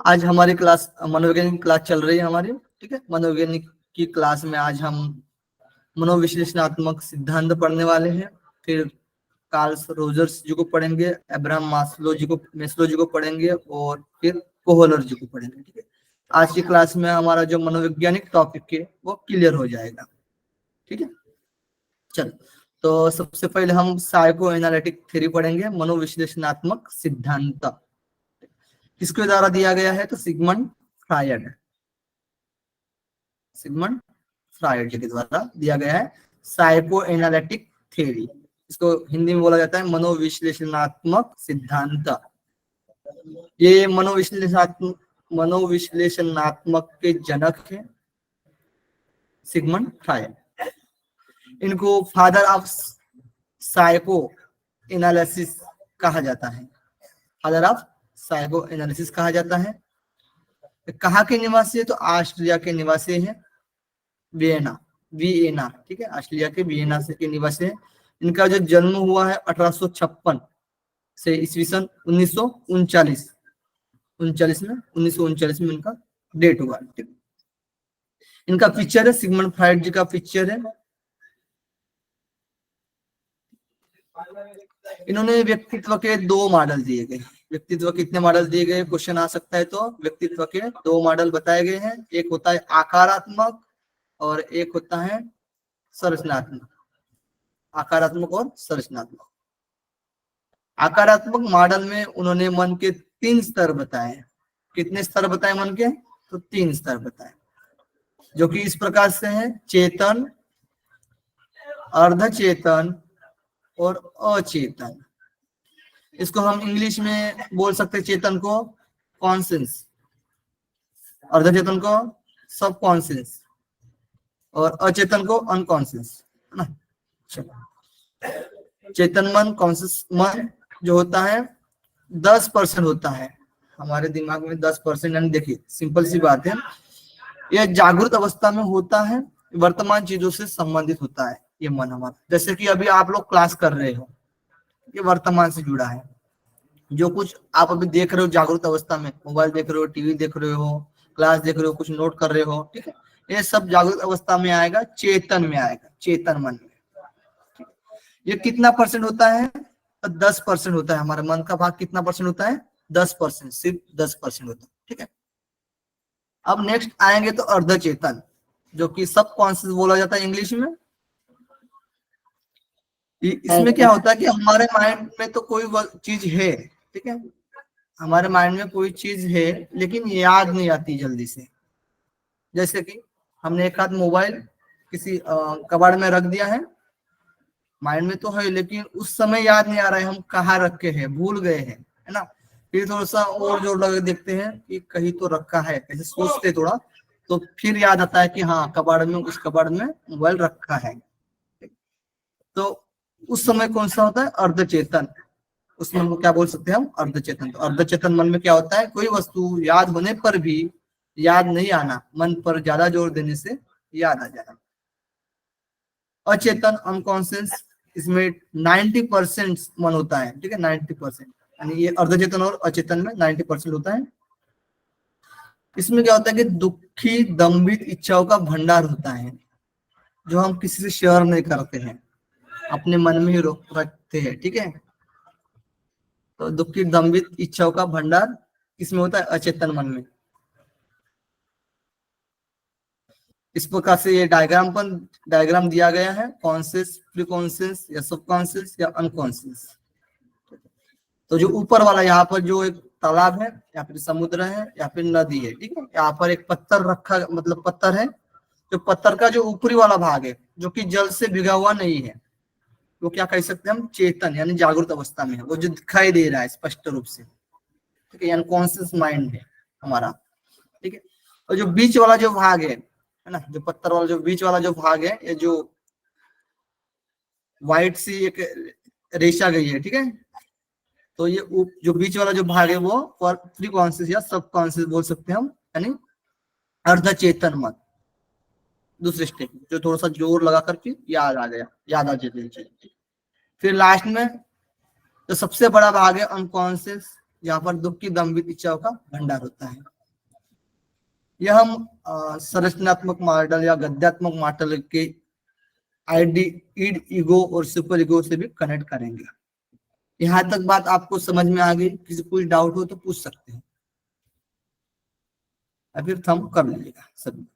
आज हमारी क्लास मनोवैज्ञानिक क्लास चल रही है हमारी, ठीक है। मनोवैज्ञानिक की क्लास में आज हम मनोविश्लेषणात्मक सिद्धांत पढ़ने वाले हैं। फिर कार्ल रोजर्स जी को पढ़ेंगे, अब्राहम मैस्लो जी को पढ़ेंगे और फिर कोहलर जी को पढ़ेंगे, ठीक है। आज की क्लास में हमारा जो मनोवैज्ञानिक टॉपिक है वो क्लियर हो जाएगा, ठीक है। चलो, तो सबसे पहले हम साइको एनालिटिक थ्योरी पढ़ेंगे, मनोविश्लेषणात्मक सिद्धांत। किसके द्वारा दिया गया है? तो सिगमंड फ्रायड जी के द्वारा दिया गया है साइको एनालिटिक थ्योरी। इसको हिंदी में बोला जाता है मनोविश्लेषणात्मक सिद्धांत। ये मनोविश्लेषणात्मक के जनक है सिगमंड फ्रायड। इनको फादर ऑफ साइको एनालिसिस कहा जाता है। फादर ऑफ साइको एनालिसिस कहा जाता है। कहाँ के निवासी है? तो ऑस्ट्रिया के निवासी है, वियना, ठीक है। ऑस्ट्रिया के वियना से के निवासी है। इनका जो जन्म हुआ है 1856 से ईस्वी सन 1939 में इनका डेट हुआ, ठीक। इनका पिक्चर है, सिगमंड फ्रायड जी का पिक्चर है। इन्होंने व्यक्तित्व के 2 मॉडल दिए गए। व्यक्तित्व कितने मॉडल दिए गए? क्वेश्चन आ सकता है। तो व्यक्तित्व के 2 मॉडल बताए गए हैं। एक होता है आकारात्मक और एक होता है संरचनात्मक। आकारात्मक और संरचनात्मक। आकारात्मक मॉडल में उन्होंने मन के 3 स्तर बताए। कितने स्तर बताए मन के? तो 3 स्तर बताए, जो कि इस प्रकार से है: चेतन, अर्धचेतन और अचेतन। इसको हम इंग्लिश में बोल सकते हैं चेतन को कॉन्शियस, अर्धचेतन को सब कॉन्शियस और अचेतन को अनकॉन्शियस, है ना। चेतन मन, कॉन्शियस मन जो होता है 10% होता है हमारे दिमाग में। 10%, यानी देखिए सिंपल सी बात है, यह जागृत अवस्था में होता है, वर्तमान चीजों से संबंधित होता है ये मन हमारा। जैसे कि अभी आप लोग क्लास कर रहे हो, ये वर्तमान से जुड़ा है। जो कुछ आप अभी देख रहे हो जागृत अवस्था में, मोबाइल देख रहे हो, टीवी देख रहे हो, क्लास देख रहे हो, कुछ नोट कर रहे हो, ठीक है, ये सब जागृत अवस्था में आएगा, चेतन में आएगा, चेतन मन में। ये कितना परसेंट होता है? 10% होता है। हमारे मन का भाग कितना परसेंट होता है? 10%, सिर्फ 10% होता है, ठीक है। अब नेक्स्ट आएंगे तो अर्धचेतन, जो कि सब कॉन्शियस बोला जाता है इंग्लिश में। इसमें क्या होता है कि हमारे माइंड में तो कोई चीज है, ठीक है, हमारे माइंड में कोई चीज है लेकिन याद नहीं आती जल्दी से। जैसे कि हमने एक हाथ मोबाइल किसी कबाड़ में रख दिया है, माइंड में तो है लेकिन उस समय याद नहीं आ रहा है हम कहाँ रखे हैं, भूल गए हैं, है ना। फिर थोड़ा सा और जोर लगा देखते हैं कि कहीं तो रखा है, ऐसे सोचते थोड़ा, तो फिर याद आता है कि हाँ कबाड़ में, उस कबाड़ में मोबाइल रखा है। तो उस समय कौन सा होता है? अर्धचेतन। उस मन को क्या बोल सकते हैं हम? अर्धचेतन। तो अर्धचेतन मन में क्या होता है? कोई वस्तु याद होने पर भी याद नहीं आना, मन पर ज्यादा जोर देने से याद आ जाना। अचेतन, अनकॉन्शियस, इसमें 90% मन होता है, ठीक है, 90%, यानी ये अर्धचेतन और अचेतन में 90% होता है। इसमें क्या होता है कि दुखी दम्भित इच्छाओं का भंडार होता है, जो हम किसी से शेयर नहीं करते हैं, अपने मन में ही रखते हैं, ठीक है। तो दुखी दम्भित इच्छाओं का भंडार किसमें होता है? अचेतन मन में। इस प्रकार से ये डायग्राम दिया गया है, कॉन्शियस, प्री कॉन्शियस या सब कॉन्शियस या अनकॉन्शियस। तो जो ऊपर वाला यहाँ पर जो एक तालाब है या फिर समुद्र है या फिर नदी है, ठीक है, यहाँ पर एक पत्थर रखा, मतलब पत्थर है, जो पत्थर का जो ऊपरी वाला भाग है जो कि जल से भिगा हुआ नहीं है, वो क्या कह सकते हैं हम? चेतन, यानी जागृत अवस्था में है, वो जो दिखाई दे रहा है स्पष्ट रूप से, ठीक है, यानी कॉन्शियस माइंड है हमारा, ठीक है। और जो बीच वाला जो भाग है ना, जो पत्थर वाला जो बीच वाला जो भाग है, ये जो व्हाइट सी एक रेशा गई है, ठीक है, तो ये जो बीच वाला जो भाग है वो प्री कॉन्शियस या सब कॉन्शियस बोल सकते हैं हम, यानी अर्धचेतन मन। दूसरे स्टेप जो थोड़ा सा जोर लगा करके याद आ जाती है। फिर लास्ट में जो सबसे बड़ा भाग है अनकॉन्शियस, यहाँ पर दुख की दम्भित इच्छाओं का भंडार होता है। यह हम संरचनात्मक मॉडल या गद्यात्मक मॉडल के आईडी, ईड, ईगो और सुपर ईगो से भी कनेक्ट करेंगे। यहाँ तक बात आपको समझ में आ गई? किसी कुछ डाउट हो तो पूछ सकते हैं, फिर थंब कर लीजिएगा सभी।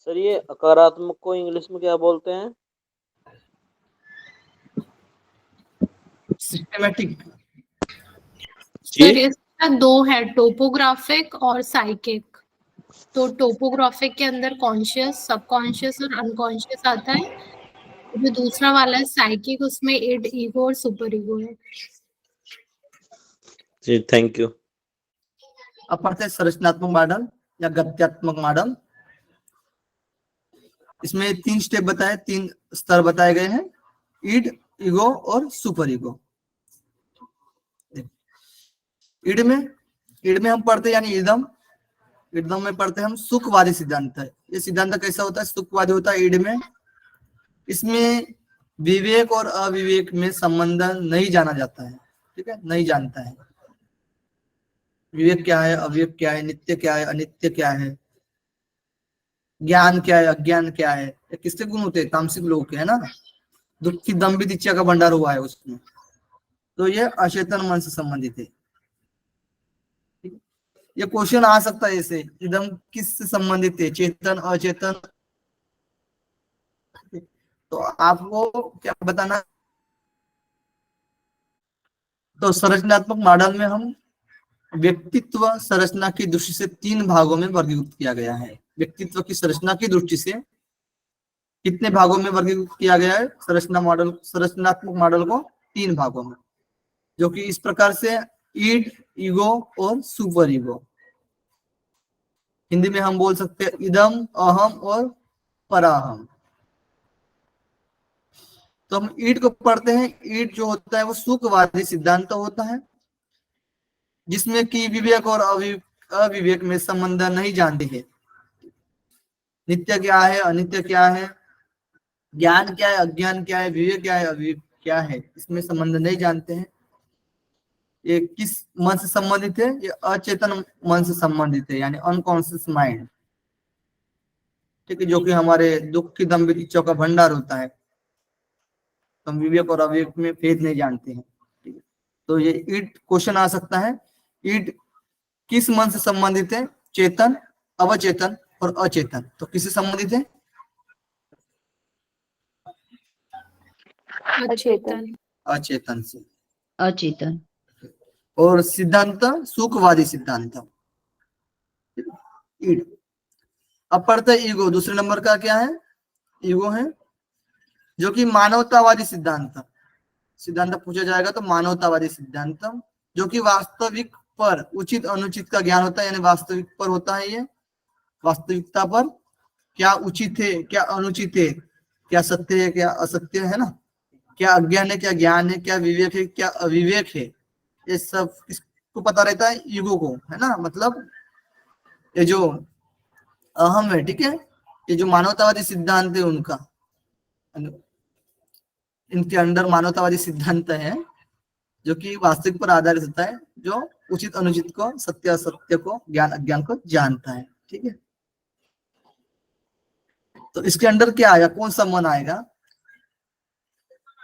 सर ये अकारात्मक को इंग्लिश में क्या बोलते हैं? सिस्टमैटिक। सर इसका दो है, टोपोग्राफिक और साइकिक। तो टोपोग्राफिक के अंदर कॉन्शियस, सबकॉन्शियस और अनकॉन्शियस आता है। जो दूसरा वाला है साइकिक, उसमें इड, ईगो और सुपर ईगो है। जी थैंक यू। अब पढ़ते हैं संरचनात्मक मॉडल या गद्यात्मक मॉडल। इसमें 3 स्टेप बताए, 3 स्तर बताए गए हैं, ईड, ईगो और सुपर ईगो। ईड में हम पढ़ते यानी इदम में पढ़ते हम सुखवादी सिद्धांत है। ये सिद्धांत कैसा होता है? सुखवादी होता है ईड में। इसमें विवेक और अविवेक में संबंध नहीं जाना जाता है, ठीक है, नहीं जानता है। विवेक क्या है, अविवेक क्या है, नित्य क्या है, अनित्य क्या है, ज्ञान क्या है, अज्ञान क्या है। किसके गुण होते हैं? तामसिक लोगों के, है ना। दुख की दम्भित इच्छा का भंडार हुआ है उसमें। तो ये अचेतन मन से संबंधित है। ये क्वेश्चन आ सकता है ऐसे, इदम किससे संबंधित है, चेतन, अचेतन। तो आपको क्या बताना? तो संरचनात्मक मॉडल में हम व्यक्तित्व संरचना की दृष्टि से 3 भागों में वर्गीकृत किया गया है। व्यक्तित्व की संरचना की दृष्टि से कितने भागों में वर्गीकृत किया गया है? संरचनात्मक मॉडल को 3 भागों में, जो कि इस प्रकार से ईड, ईगो और सुपर ईगो। हिंदी में हम बोल सकते हैं इदम, अहम और पराहम। तो हम ईड को पढ़ते हैं। ईड जो होता है वो सुखवादी सिद्धांत होता है, जिसमें कि विवेक और अविवेक में संबंध नहीं जानते हैं। नित्य क्या है, अनित्य क्या है, ज्ञान क्या है, अज्ञान क्या है, विवेक क्या है, अविवेक क्या है, इसमें संबंध नहीं जानते हैं। ये किस मन से संबंधित है? ये अचेतन मन से संबंधित है, यानी अनकॉन्शियस माइंड, ठीक है, जो कि हमारे दुख की दम्भित इच्छाओं का भंडार होता है। तो हम विवेक और अविवेक में भेद नहीं जानते हैं, ठीक है। तो ये ईड क्वेश्चन आ सकता है। ईड किस मन से संबंधित है? चेतन, अवचेतन और अचेतन। तो किससे संबंधित है? अचेतन। अचेतन से। अचेतन। और सिद्धांत सुखवादी सिद्धांत। ईड। अब पढ़ते हैं ईगो। दूसरे नंबर का क्या है? ईगो है, जो कि मानवतावादी सिद्धांत पूछा जाएगा तो मानवतावादी सिद्धांत, जो कि वास्तविक पर उचित अनुचित का ज्ञान होता है, यानी वास्तविक पर होता है। ये वास्तविकता पर क्या उचित है, क्या अनुचित है, क्या सत्य है, क्या असत्य है ना, क्या अज्ञान है, क्या ज्ञान है, क्या विवेक है, क्या अविवेक है, ये सब इसको पता रहता है ईगो को, है ना। मतलब ये जो अहम है, ठीक है, ये जो मानवतावादी सिद्धांत है उनका, इनके अंडर मानवतावादी सिद्धांत है, जो कि वास्तविक पर आधारित होता है, जो उचित अनुचित को, सत्य असत्य को, ज्ञान अज्ञान को जानता है, ठीक है। तो इसके अंडर क्या आएगा? कौन सा मन आएगा?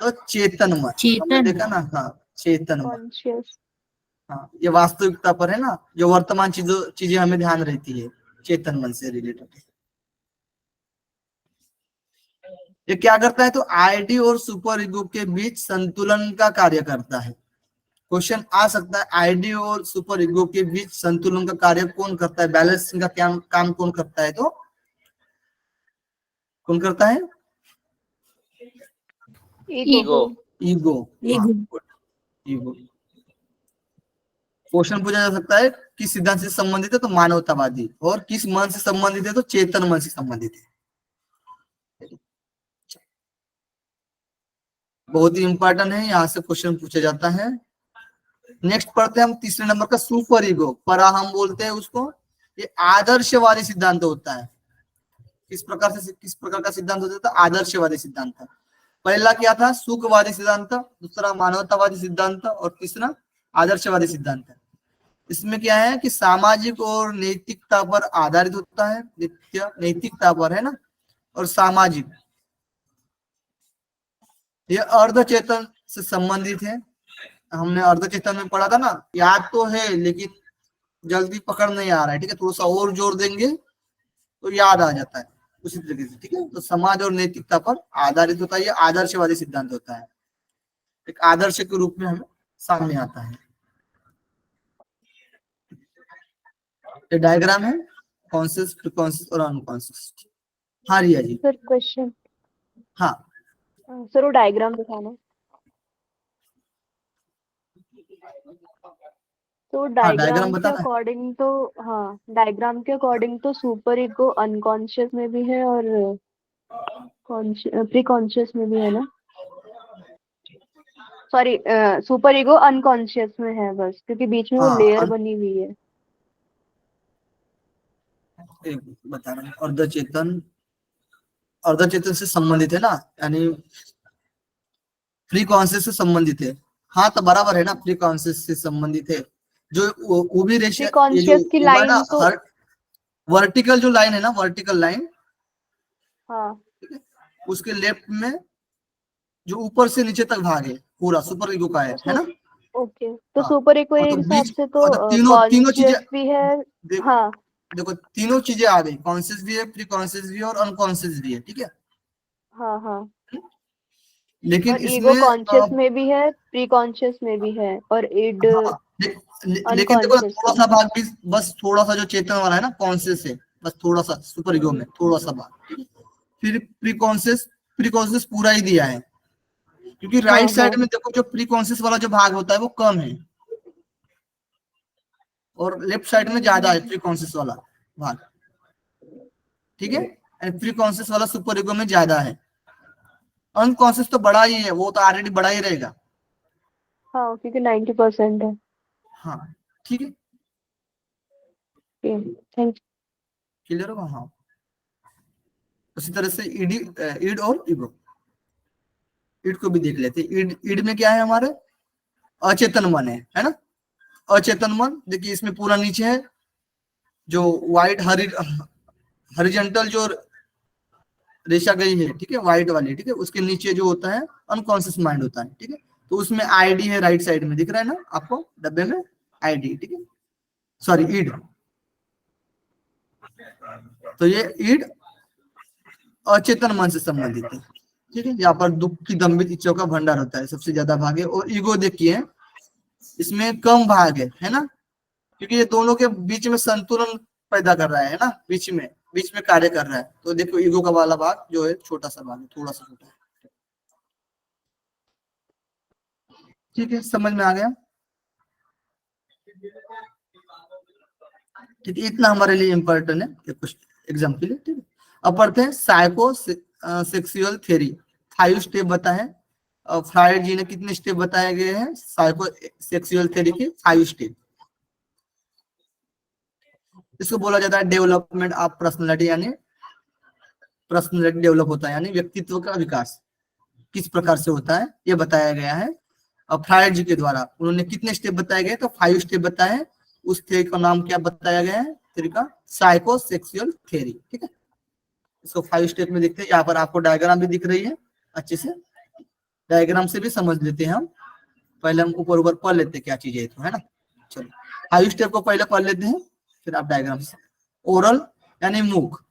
तो चेतन मन। हमने देखा ना, हाँ, चेतन मन। हाँ, ये वास्तविकता पर है ना, जो वर्तमान चीजें हमें ध्यान रहती है, चेतन मन से रिलेटेड। ये क्या करता है? तो आईडी और सुपर ईगो के बीच संतुलन का कार्य करता है। क्वेश्चन आ सकता है, आईडी और सुपर ईगो के बीच संतुलन का कार्य कौन करता है? बैलेंसिंग का क्या काम कौन करता है? तो कौन करता है? ईगो। ईगो। ईगो। क्वेश्चन पूछा जा सकता है किस सिद्धांत से संबंधित है? तो मानवतावादी। और किस मन से संबंधित है? तो चेतन मन से संबंधित है। बहुत ही इंपॉर्टेंट है, यहाँ से क्वेश्चन पूछा जाता है। नेक्स्ट पढ़ते हैं हम तीसरे नंबर का सुपर ईगो। परा हम बोलते हैं उसको। ये आदर्शवादी सिद्धांत होता है। किस प्रकार का सिद्धांत होता है? तो आदर्शवादी सिद्धांत। पहला क्या था? सुखवादी सिद्धांत, दूसरा मानवतावादी सिद्धांत और तीसरा आदर्शवादी सिद्धांत है। इसमें क्या है कि सामाजिक और नैतिकता पर आधारित होता है, नित्य नैतिकता पर है ना, और सामाजिक। ये अर्धचेतन से संबंधित है। हमने अर्धचेतन में पढ़ा था ना, याद तो है लेकिन जल्दी पकड़ नहीं आ रहा है, ठीक है, थोड़ा सा और जोर देंगे तो याद आ जाता है उसी तरीके से, ठीक है। तो समाज और नैतिकता पर आधारित होता है, ये आदर्शवादी सिद्धांत होता है, एक आदर्श के रूप में हमें सामने आता है। ये डायग्राम है कॉन्शियस, प्रीकॉन्शियस और अनकॉन्शियस। हाँ रिया जी। सर क्वेश्चन, हाँ सर वो डायग्राम दिखाना। तो डायग्राम डायग्राम के बताना है। अकॉर्डिंग तो, हाँ डायग्राम के अकॉर्डिंग तो सुपर ईगो अनकॉन्शियस में भी है और प्री कॉन्शियस में भी है ना। सॉरी, सुपर ईगो अनकॉन्शियस में है बस, क्योंकि बीच में वो हाँ, लेयर बनी हुई है। एक बता रहे हैं, अर्धचेतन, अर्धचेतन से संबंधित है ना, यानी फ्री कॉन्शियस से संबंधित है। हाँ तो बराबर है ना, फ्री कॉन्शियस से संबंधित है। जो वो भी प्री रेशियो, ये जो कॉन्शियस की होगा ना, लाइन तो, हर वर्टिकल जो लाइन है ना, वर्टिकल लाइन, हाँ उसके लेफ्ट में जो ऊपर से नीचे तक भाग है पूरा सुपर ईगो का है ना। ओके, तो हाँ, सुपर ईगो और तो एक हिसाब बीच, से और तो तो तीनों तीनों चीजें, कॉन्शियस भी है। हाँ देखो तीनों चीजें आ गई, कॉन्शियस भी है, प्री कॉन्शियस भी है और अनकॉन्शियस भी है, ठीक है। हाँ हाँ, लेकिन और ईगो इसमें कॉन्शियस में भी है, प्री कॉन्शियस में भी है, और इड हाँ, लेकिन देखो ना, अनकॉन्शियस थोड़ा में सा है। भाग भी, बस थोड़ा सा जो चेतन वाला है ना, कॉन्शियस है, बस थोड़ा सा सुपर ईगो में थोड़ा सा भाग, फिर प्री कॉन्शियस, प्री कॉन्शियस पूरा ही दिया है, क्योंकि हाँ राइट साइड हाँ में देखो जो प्री कॉन्शियस वाला जो भाग होता है वो कम है, और लेफ्ट साइड में ज्यादा है प्री कॉन्शियस वाला भाग, ठीक है। प्री कॉन्शियस वाला सुपर ईगो में ज्यादा है, अनकॉन्शियस तो बड़ा ही है, वो तो ऑलरेडी बड़ा ही रहेगा। हाँ, क्योंकि 90% है। हाँ ठीक है, थैंक क्लियर होगा। हाँ उसी तरह से ईडी, ईड और ईगो, ईड को भी देख लेते हैं। ईड, ईड में क्या है हमारे, अचेतन मन है ना। अचेतन मन देखिए इसमें पूरा नीचे है जो व्हाइट हॉरिजॉन्टल जो रेशा गई है, ठीक है, व्हाइट वाली, ठीक है, उसके नीचे जो होता है अनकॉन्शियस माइंड होता है, ठीक है। तो उसमें आईडी है, राइट साइड में दिख रहा है ना आपको डब्बे में, आईडी, ठीक है, सॉरी ईड। तो ये ईड अचेतन मन से संबंधित है, ठीक है। यहाँ पर दुख की दम्भित इच्छाओं का भंडार होता है, सबसे ज्यादा भाग है। और ईगो देखिए इसमें कम भाग है ना, क्योंकि ये दोनों के बीच में संतुलन पैदा कर रहा है ना, बीच में कार्य कर रहा है। तो देखो ईगो का वाला भाग जो है छोटा सा भाग है, थोड़ा सा छोटा है, ठीक है, समझ में आ गया, ठीक है। इतना हमारे लिए इम्पोर्टेंट है कुछ एग्जाम के लिए, ठीक है। अब पढ़ते हैं साइको सेक्सुअल थ्योरी, 5 स्टेप बताए। फ्रायड जी ने कितने स्टेप बताए गए हैं साइको सेक्सुअल थ्योरी के, 5 स्टेप। इसको बोला जाता है डेवलपमेंट ऑफ पर्सनैलिटी, यानी पर्सनैलिटी डेवलप होता है, यानी व्यक्तित्व का विकास किस प्रकार से होता है ये बताया गया है। अब फ्रायड जी के द्वारा उन्होंने कितने स्टेप बताए गए, तो 5 स्टेप बताए हैं। उस थ्योरी का नाम क्या बताया गया है, थ्योरी का साइको सेक्सुअल थ्योरी, ठीक है। इसको 5 स्टेप में देखते हैं। यहाँ पर आपको डायग्राम भी दिख रही है, अच्छे से डायग्राम से भी समझ लेते हैं हम। पहले हम ऊपर ऊपर पढ़ लेते हैं क्या चीज है, तो है ना। चलो 5 स्टेप को पहले पढ़ लेते हैं, फिर आप डायग्राम से। ओरल यानी मुख,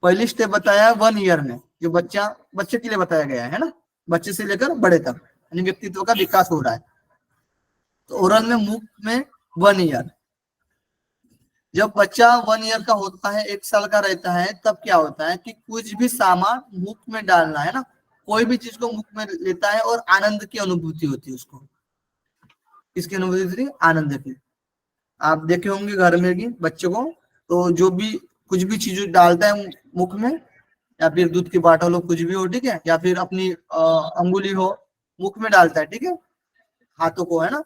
पहली स्टेप बताया है 1 ईयर में, जो बच्चे के लिए बताया गया है ना, बच्चे से लेकर बड़े तक, यानी व्यक्तित्व का विकास हो रहा है। तो ओरल में, मुख में 1 ईयर। जब बच्चा 1 ईयर का होता है, 1 साल का रहता है, तब क्या होता है कि कुछ भी सामान मुख में डालना है ना, कोई भी चीज को मुख में लेता है और आनंद की अनुभूति होती है उसको। किसकी अनुभूति होती है, आनंद की। आप देखे होंगे घर में कि बच्चों को, तो जो भी कुछ भी चीज डालता है मुख में, या फिर दूध की बाटल हो, कुछ भी हो, ठीक है, या फिर अपनी अंगुली हो, मुख में डालता है, ठीक है, हाथों को, है ना,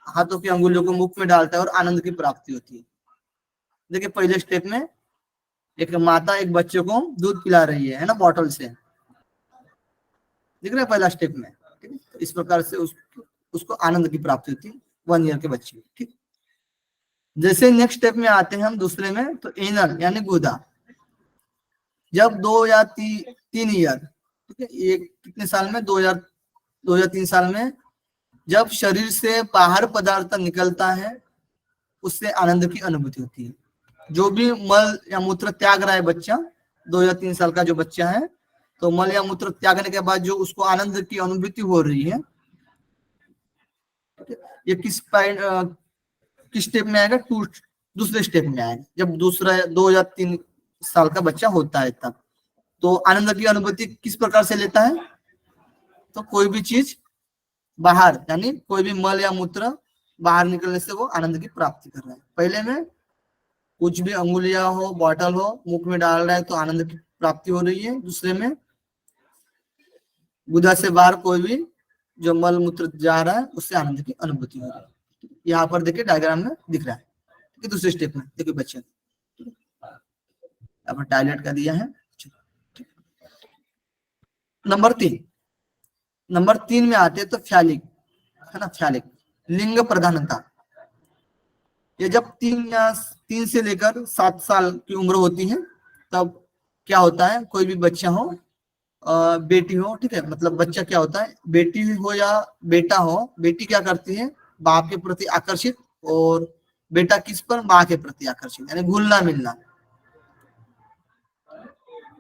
हाथों की अंगुलियों को मुख में डालता है और आनंद की प्राप्ति होती है। देखिए पहले स्टेप में एक माता एक बच्चे को दूध पिला रही है ना, बॉटल से, दिख रहा है पहला स्टेप में, ठीक है। इस प्रकार से उसको आनंद की प्राप्ति होती है 1 ईयर के बच्चे, ठीक। जैसे नेक्स्ट स्टेप में आते हैं हम दूसरे में, तो एनल यानी गुदा, जब 2 या 3 ईयर, ठीक है, ये कितने साल में, 2 या 3 साल में जब शरीर से बाहर पदार्थ निकलता है उससे आनंद की अनुभूति होती है। जो भी मल या मूत्र त्याग रहा है बच्चा, 2 या 3 साल का जो बच्चा है, तो मल या मूत्र त्यागने के बाद जो उसको आनंद की अनुभूति हो रही है, ये किस स्टेप में आएगा, दूसरे स्टेप में आएगा। जब दूसरा 2 या 3 साल का बच्चा होता है तब तो आनंद की अनुभूति किस प्रकार से लेता है, तो कोई भी चीज बाहर, यानी कोई भी मल या मूत्र बाहर निकलने से वो आनंद की प्राप्ति कर रहा है। पहले में कुछ भी अंगुलियां हो, बॉटल हो, मुख में डाल रहा है तो आनंद की प्राप्ति हो रही है। दूसरे में गुदा से बाहर कोई भी जो मल मूत्र जा रहा है उससे आनंद की अनुभूति हो रही है। यहाँ पर देखिए डायग्राम में दिख रहा है, ठीक है। दूसरे स्टेप में देखिए बच्चे, यहाँ पर टॉयलेट का दिया है। नंबर 3 में आते हैं तो फैलिक, है ना, फैलिक लिंग प्रधानता। ये जब 3 से लेकर 7 साल की उम्र होती है तब क्या होता है, कोई भी बच्चा हो, बेटी हो, ठीक है, मतलब बच्चा क्या होता है, बेटी हो या बेटा हो, बेटी क्या करती है, बाप के प्रति आकर्षित, और बेटा किस पर, माँ के प्रति आकर्षित, यानी घुलना मिलना,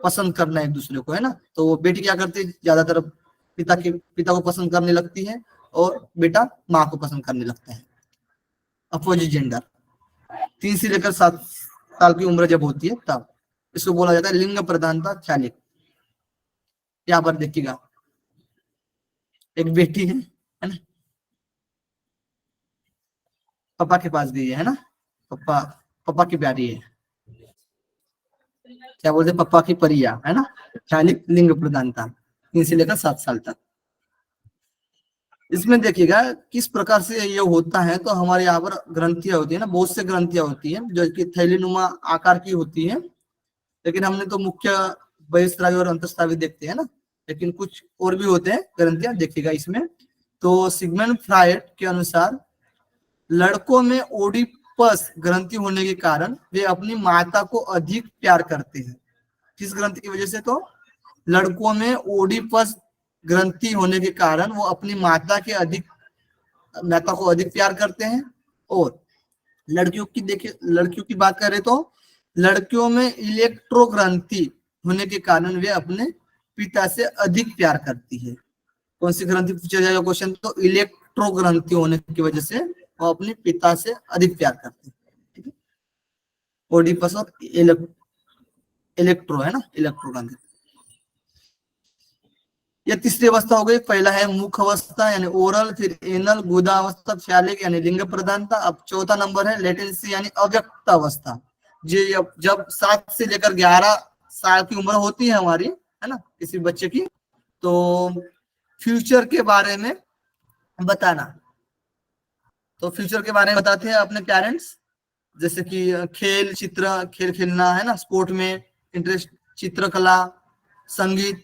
पसंद करना एक दूसरे को, है ना। तो वो बेटी क्या करती है, ज्यादातर पिता को पसंद करने लगती है और बेटा माँ को पसंद करने लगता है, अपोजिट जेंडर। 3 से लेकर 7 साल की उम्र जब होती है तब इसको बोला जाता है लिंग प्रधानता फैलिक। यहाँ पर देखिएगा एक बेटी है ना, पापा के पास गई है ना, पापा की प्यारी है, क्या बोलते हैं, पापा की परिया, है ना, फैलिक लिंग प्रधानता 3 से लेकर 7 साल तक। इसमें देखिएगा किस प्रकार से ये होता है, तो हमारे यहाँ पर ग्रंथियां होती है ना, बहुत से ग्रंथियां होती है जो कि थैलीनुमा आकार की होती है, लेकिन हमने तो मुख्य बहिस्रावी और अंतस्रावी देखते हैं ना, लेकिन कुछ और भी होते हैं ग्रंथियां, देखिएगा इसमें। तो सिगमंड फ्रायड के अनुसार लड़कों में ओडिपस ग्रंथि होने के कारण वे अपनी माता को अधिक प्यार करते हैं। किस ग्रंथि की वजह से, तो लड़कों में ओडिपस ग्रंथि होने के कारण वो अपनी माता को अधिक प्यार करते हैं। और लड़कियों की बात करें तो लड़कियों में इलेक्ट्रो ग्रंथि होने के कारण वे अपने पिता से अधिक प्यार करती है। कौन सी ग्रंथि पूछा जाएगा क्वेश्चन, तो इलेक्ट्रो ग्रंथि होने की वजह से वो अपने पिता से अधिक प्यार करते हैं, ठीक है। ओडिपस और इलेक्ट्रो, है ना, इलेक्ट्रो ग्रंथि। यह तीसरी अवस्था हो गई। पहला है मुख अवस्था यानी ओरल, फिर एनल, गुदा अवस्था, फैलिक यानी लिंग प्रधानता। अब चौथा नंबर है लेटेंसी यानी अव्यक्त अवस्था। जब 7 से लेकर 11 साल की उम्र होती है हमारी, है ना, किसी बच्चे की, तो फ्यूचर के बारे में बताना। तो फ्यूचर के बारे में बताते हैं अपने पेरेंट्स, जैसे कि खेल खेलना, है ना, स्पोर्ट में इंटरेस्ट, चित्रकला, संगीत,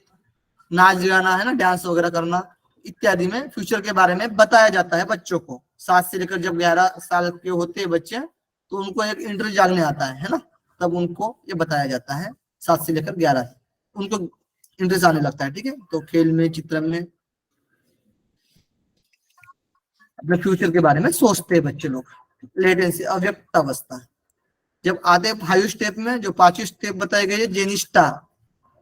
नाच गाना, है ना, डांस वगैरह करना इत्यादि में फ्यूचर के बारे में बताया जाता है बच्चों को। 7 से लेकर जब 11 साल के होते हैं बच्चे तो उनको एक इंटरेस्ट जागने आता है ना, तब उनको ये बताया जाता है। 7 से लेकर 11 उनको इंटरेस्ट आने लगता है, ठीक है। तो खेल में, चित्र में अपने फ्यूचर के बारे में सोचते हैं बच्चे लोग। लेटेंसी अव्यक्त अवस्था। जब आते हैं 5 स्टेप में, जो 5 स्टेप बताए गए जेनिस्टा,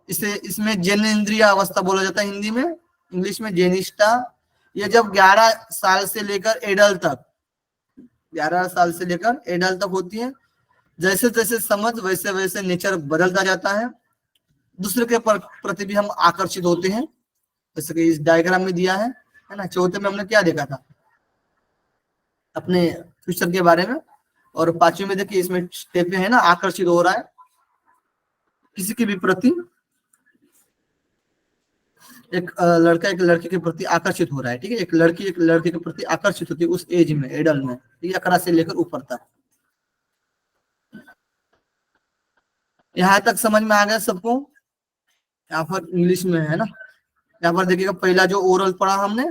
इसमें जनेन्द्रिय अवस्था बोला जाता है हिंदी में, इंग्लिश में जेनिस्टा। ये जब 11 साल से लेकर एडल्ट तक, 11 साल से लेकर एडल्ट तक होती है। जैसे जैसे समझ वैसे वैसे नेचर बदलता जाता है, दूसरे के प्रति भी हम आकर्षित होते हैं, जैसे कि इस डायग्राम में दिया है ना। चौथे में हमने क्या देखा था, अपने फ्यूचर के बारे में, और 5वें में देखिए इसमें स्टेप में है ना, आकर्षित हो रहा है किसी के भी प्रति। एक लड़का एक लड़की के प्रति आकर्षित हो रहा है, ठीक है। एक लड़के के प्रति आकर्षित होती है उस एज में, एडल्ट में, 11 से लेकर ऊपर तक। यहाँ तक समझ में आ गया सबको। यहाँ पर इंग्लिश में है ना, यहाँ पर देखिएगा पहला जो ओरल पढ़ा हमने,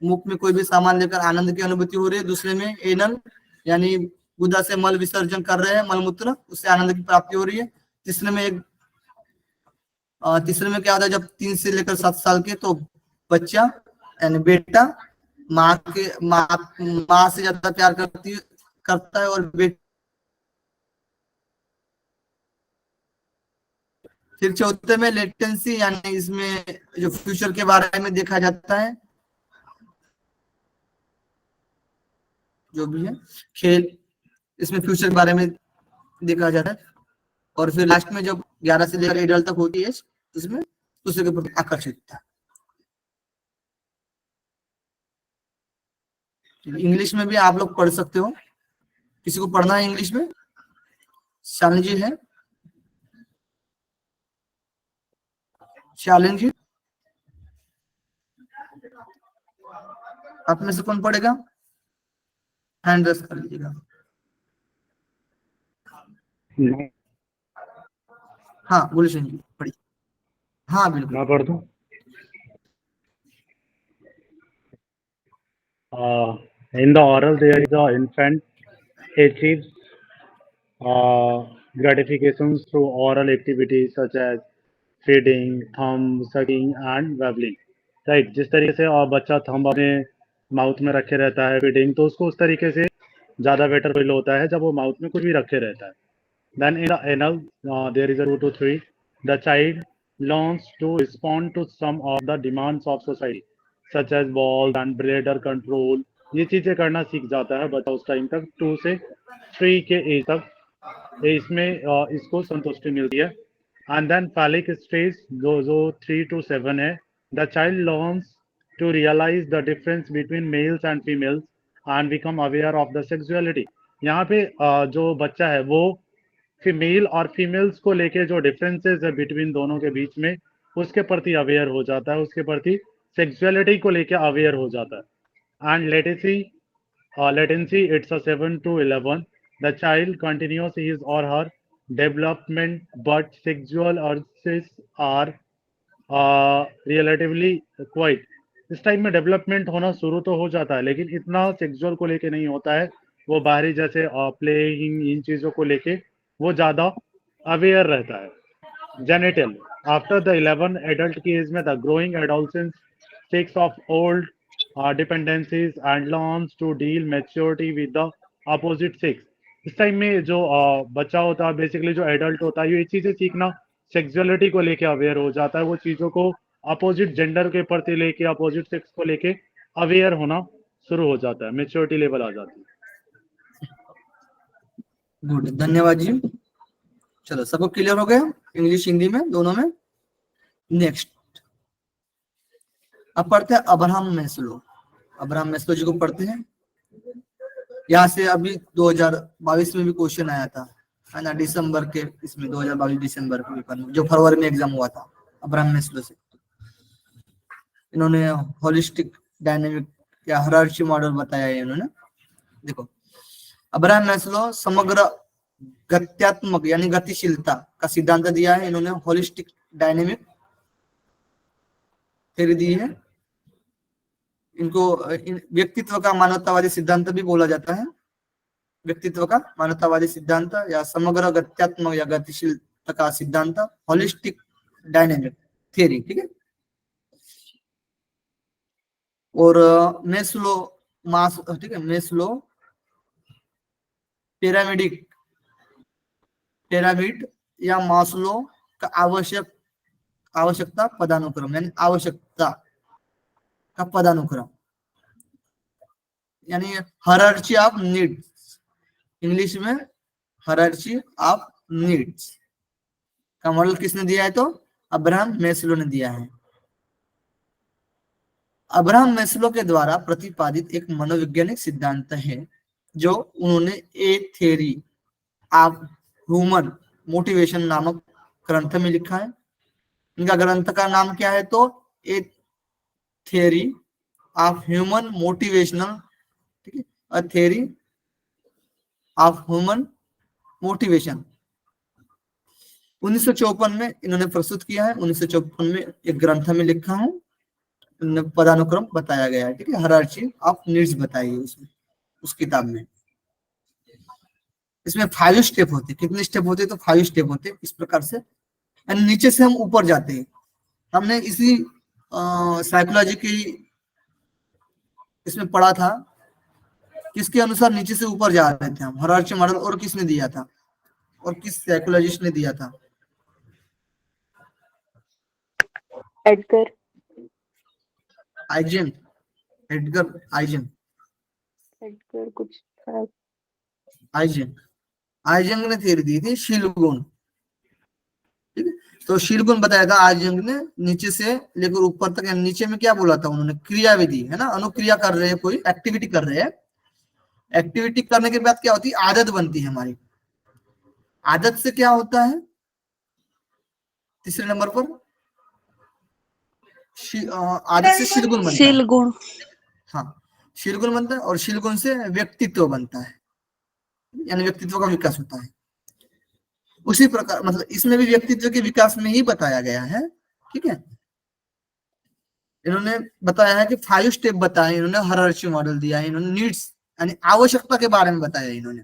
मुख में कोई भी सामान लेकर आनंद की अनुभूति हो रही है, दूसरे में एनल यानी गुदा से मल विसर्जन कर रहे हैं, मलमूत्र, उससे आनंद की प्राप्ति हो रही है। तीसरे में क्या होता है, जब 3 से लेकर 7 साल के, तो बच्चा यानी बेटा माँ से ज्यादा प्यार करता है, और फिर चौथे में लेटेंसी, यानी इसमें जो फ्यूचर के बारे में देखा जाता है, जो भी है खेल, इसमें फ्यूचर के बारे में देखा जाता है। और फिर लास्ट में जब 11 से लेकर एडल्ट तक होती है, इसमें दूसरे के प्रति आकर्षित था। इंग्लिश में भी आप लोग पढ़ सकते हो। किसी को पढ़ना है इंग्लिश में? शालिनी जी है? शालिनी जी, आप में से कौन पढ़ेगा? हैंड रेस कर लीजिएगा। हाँ बोलिए शालिनी जी, पढ़िए। हाँ बिल्कुल, मैं पढ़ दूं। In the oral, there is the infant achieves gratifications through oral activities such as feeding, thumb sucking and babbling. Right, जिस तरीके से बच्चा थंब अपने माउथ में रखे रहता है फीडिंग, तो उसको उस तरीके से ज़्यादा बेटर फील होता है जब वो माउथ में कुछ भी रखे रहता है। Then in the anal, there is a 2 to 3. The child learns to respond to some of the demands of society, such as balls and bladder control. ये चीजें करना सीख जाता है बच्चा उस टाइम तक, 2 से 3 के एज तक, इसमें इसको संतुष्टि मिलती है। एंड देन phallic stage जो 3 to 7 है, the child learns to realize the difference between males and females and become aware of the sexuality. यहाँ पे जो बच्चा है वो फीमेल और फीमेल्स को लेके जो डिफरेंसेस है बिटवीन दोनों के बीच में, उसके प्रति अवेयर हो जाता है, उसके प्रति सेक्सुअलिटी को लेके अवेयर हो जाता है। And latency it's a 7 to 11. The child continues his or her development, but sexual urges are relatively quite. इस टाइम में डेवलपमेंट होना शुरू तो हो जाता है, लेकिन इतना सेक्सुअल को लेके नहीं होता है। वो बाहरी जैसे प्लेइंग, इन चीज़ों को लेके वो ज़्यादा अवेयर रहता है। जेनिटल आफ्टर द 11 एडल्ट की एज में the growing adolescence takes of old dependencies and learns to deal maturity with the opposite sex. इस टाइम में जो बच्चा होता है, बेसिकली जो एडल्ट होता है, ये चीज़ें सीखना, सेक्सुअलिटी को लेके अवेयर हो जाता है, वो चीज़ों को अपोजिट जेंडर के प्रति लेके, अपोजिट सेक्स को लेके अवेयर होना शुरू हो जाता है, मैच्योरिटी लेवल आ जाती है। गुड, धन्यवाद जी। चलो, सबको क्लियर हो गया इंग्लिश हिंदी में दोनों में? नेक्स्ट अब पढ़ते हैं अब्राहम मैस्लो। अब्राहम मैस्लो जी को पढ़ते हैं। यहाँ से अभी 2022 में भी क्वेश्चन आया था, है ना, दिसंबर के, इसमें 2022 दिसंबर के पेपर में, जो फरवरी में एग्जाम हुआ था, अब्राहम मैस्लो से। इन्होंने होलिस्टिक डायनेमिक या हायरार्की मॉडल बताया है इन्होंने। देखो, अब्राहम मैस्लो समग्र गत्यात्मक यानी गतिशीलता का सिद्धांत दिया है इन्होंने। होलिस्टिक डायनेमिक थ्योरी दी है इनको। व्यक्तित्व का मानवतावादी सिद्धांत भी बोला जाता है। व्यक्तित्व का मानवतावादी सिद्धांत या समग्र गत्यात्मक या गतिशीलता का सिद्धांत, होलिस्टिक डायनेमिक थ्योरी, ठीक है। और मैस्लो ठीक है, मैस्लो पिरामिड या मास्लो का आवश्यकता पदानुक्रम यानी आवश्यकता का पदानुक्रम यानी हायरार्की ऑफ नीड्स, इंग्लिश में हायरार्की ऑफ नीड्स का मॉडल किसने दिया है? तो अब्राहम मैस्लो ने दिया है। अब्राहम मैस्लो के द्वारा प्रतिपादित एक मनोवैज्ञानिक सिद्धांत है जो उन्होंने ए थ्योरी ऑफ ह्यूमन मोटिवेशन नामक ग्रंथ में लिखा है। इनका ग्रंथ का नाम क्या है? तो ए थ्योरी ऑफ ह्यूमन मोटिवेशनल, ठीक है, a theory of human motivation. 1954 में इन्होंने प्रस्तुत किया है। 1954 में एक ग्रंथ में लिखा है। पदानुक्रम बताया गया है, ठीक है, हायरार्की ऑफ नीड्स बताई है उसमें, उस किताब में। इसमें 5 स्टेप होते हैं। कितने स्टेप होते हैं? तो 5 स्टेप होते हैं इस प्रकार से। एंड नीचे से हम ऊपर जाते हैं। हमने इसी साइकोलॉजी की इसमें पढ़ा था, किसके अनुसार नीचे से ऊपर जा रहे थे हम, हायरार्की मॉडल, और किसने दिया था, और किस साइकोलॉजिस्ट ने दिया था? Edgar eigen, Edgar eigen, Edgar कुछ था। आइजेन, आइजेंग ने थ्योरी दी थी शीलगुण, ठीक है। तो शीलगुण बताया था आइजेंग ने, नीचे से लेकर ऊपर तक। नीचे में क्या बोला था उन्होंने? क्रियाविधि, है ना, अनुक्रिया कर रहे हैं, कोई एक्टिविटी कर रहे हैं। एक्टिविटी करने के बाद क्या होती है? आदत बनती है हमारी। आदत से क्या होता है? तीसरे नंबर पर आदत से शीलगुण बनता है। शीलगुण। हाँ, शीलगुण बनता है, और शीलगुण से व्यक्तित्व बनता है, यानी व्यक्तित्व का विकास होता है। उसी प्रकार मतलब इसमें भी व्यक्तित्व के विकास में ही बताया गया है, ठीक है। इन्होंने बताया है कि 5 स्टेप बताए इन्होंने, हायरार्की मॉडल दिया है इन्होंने, नीड्स यानी आवश्यकता के बारे में बताया इन्होंने।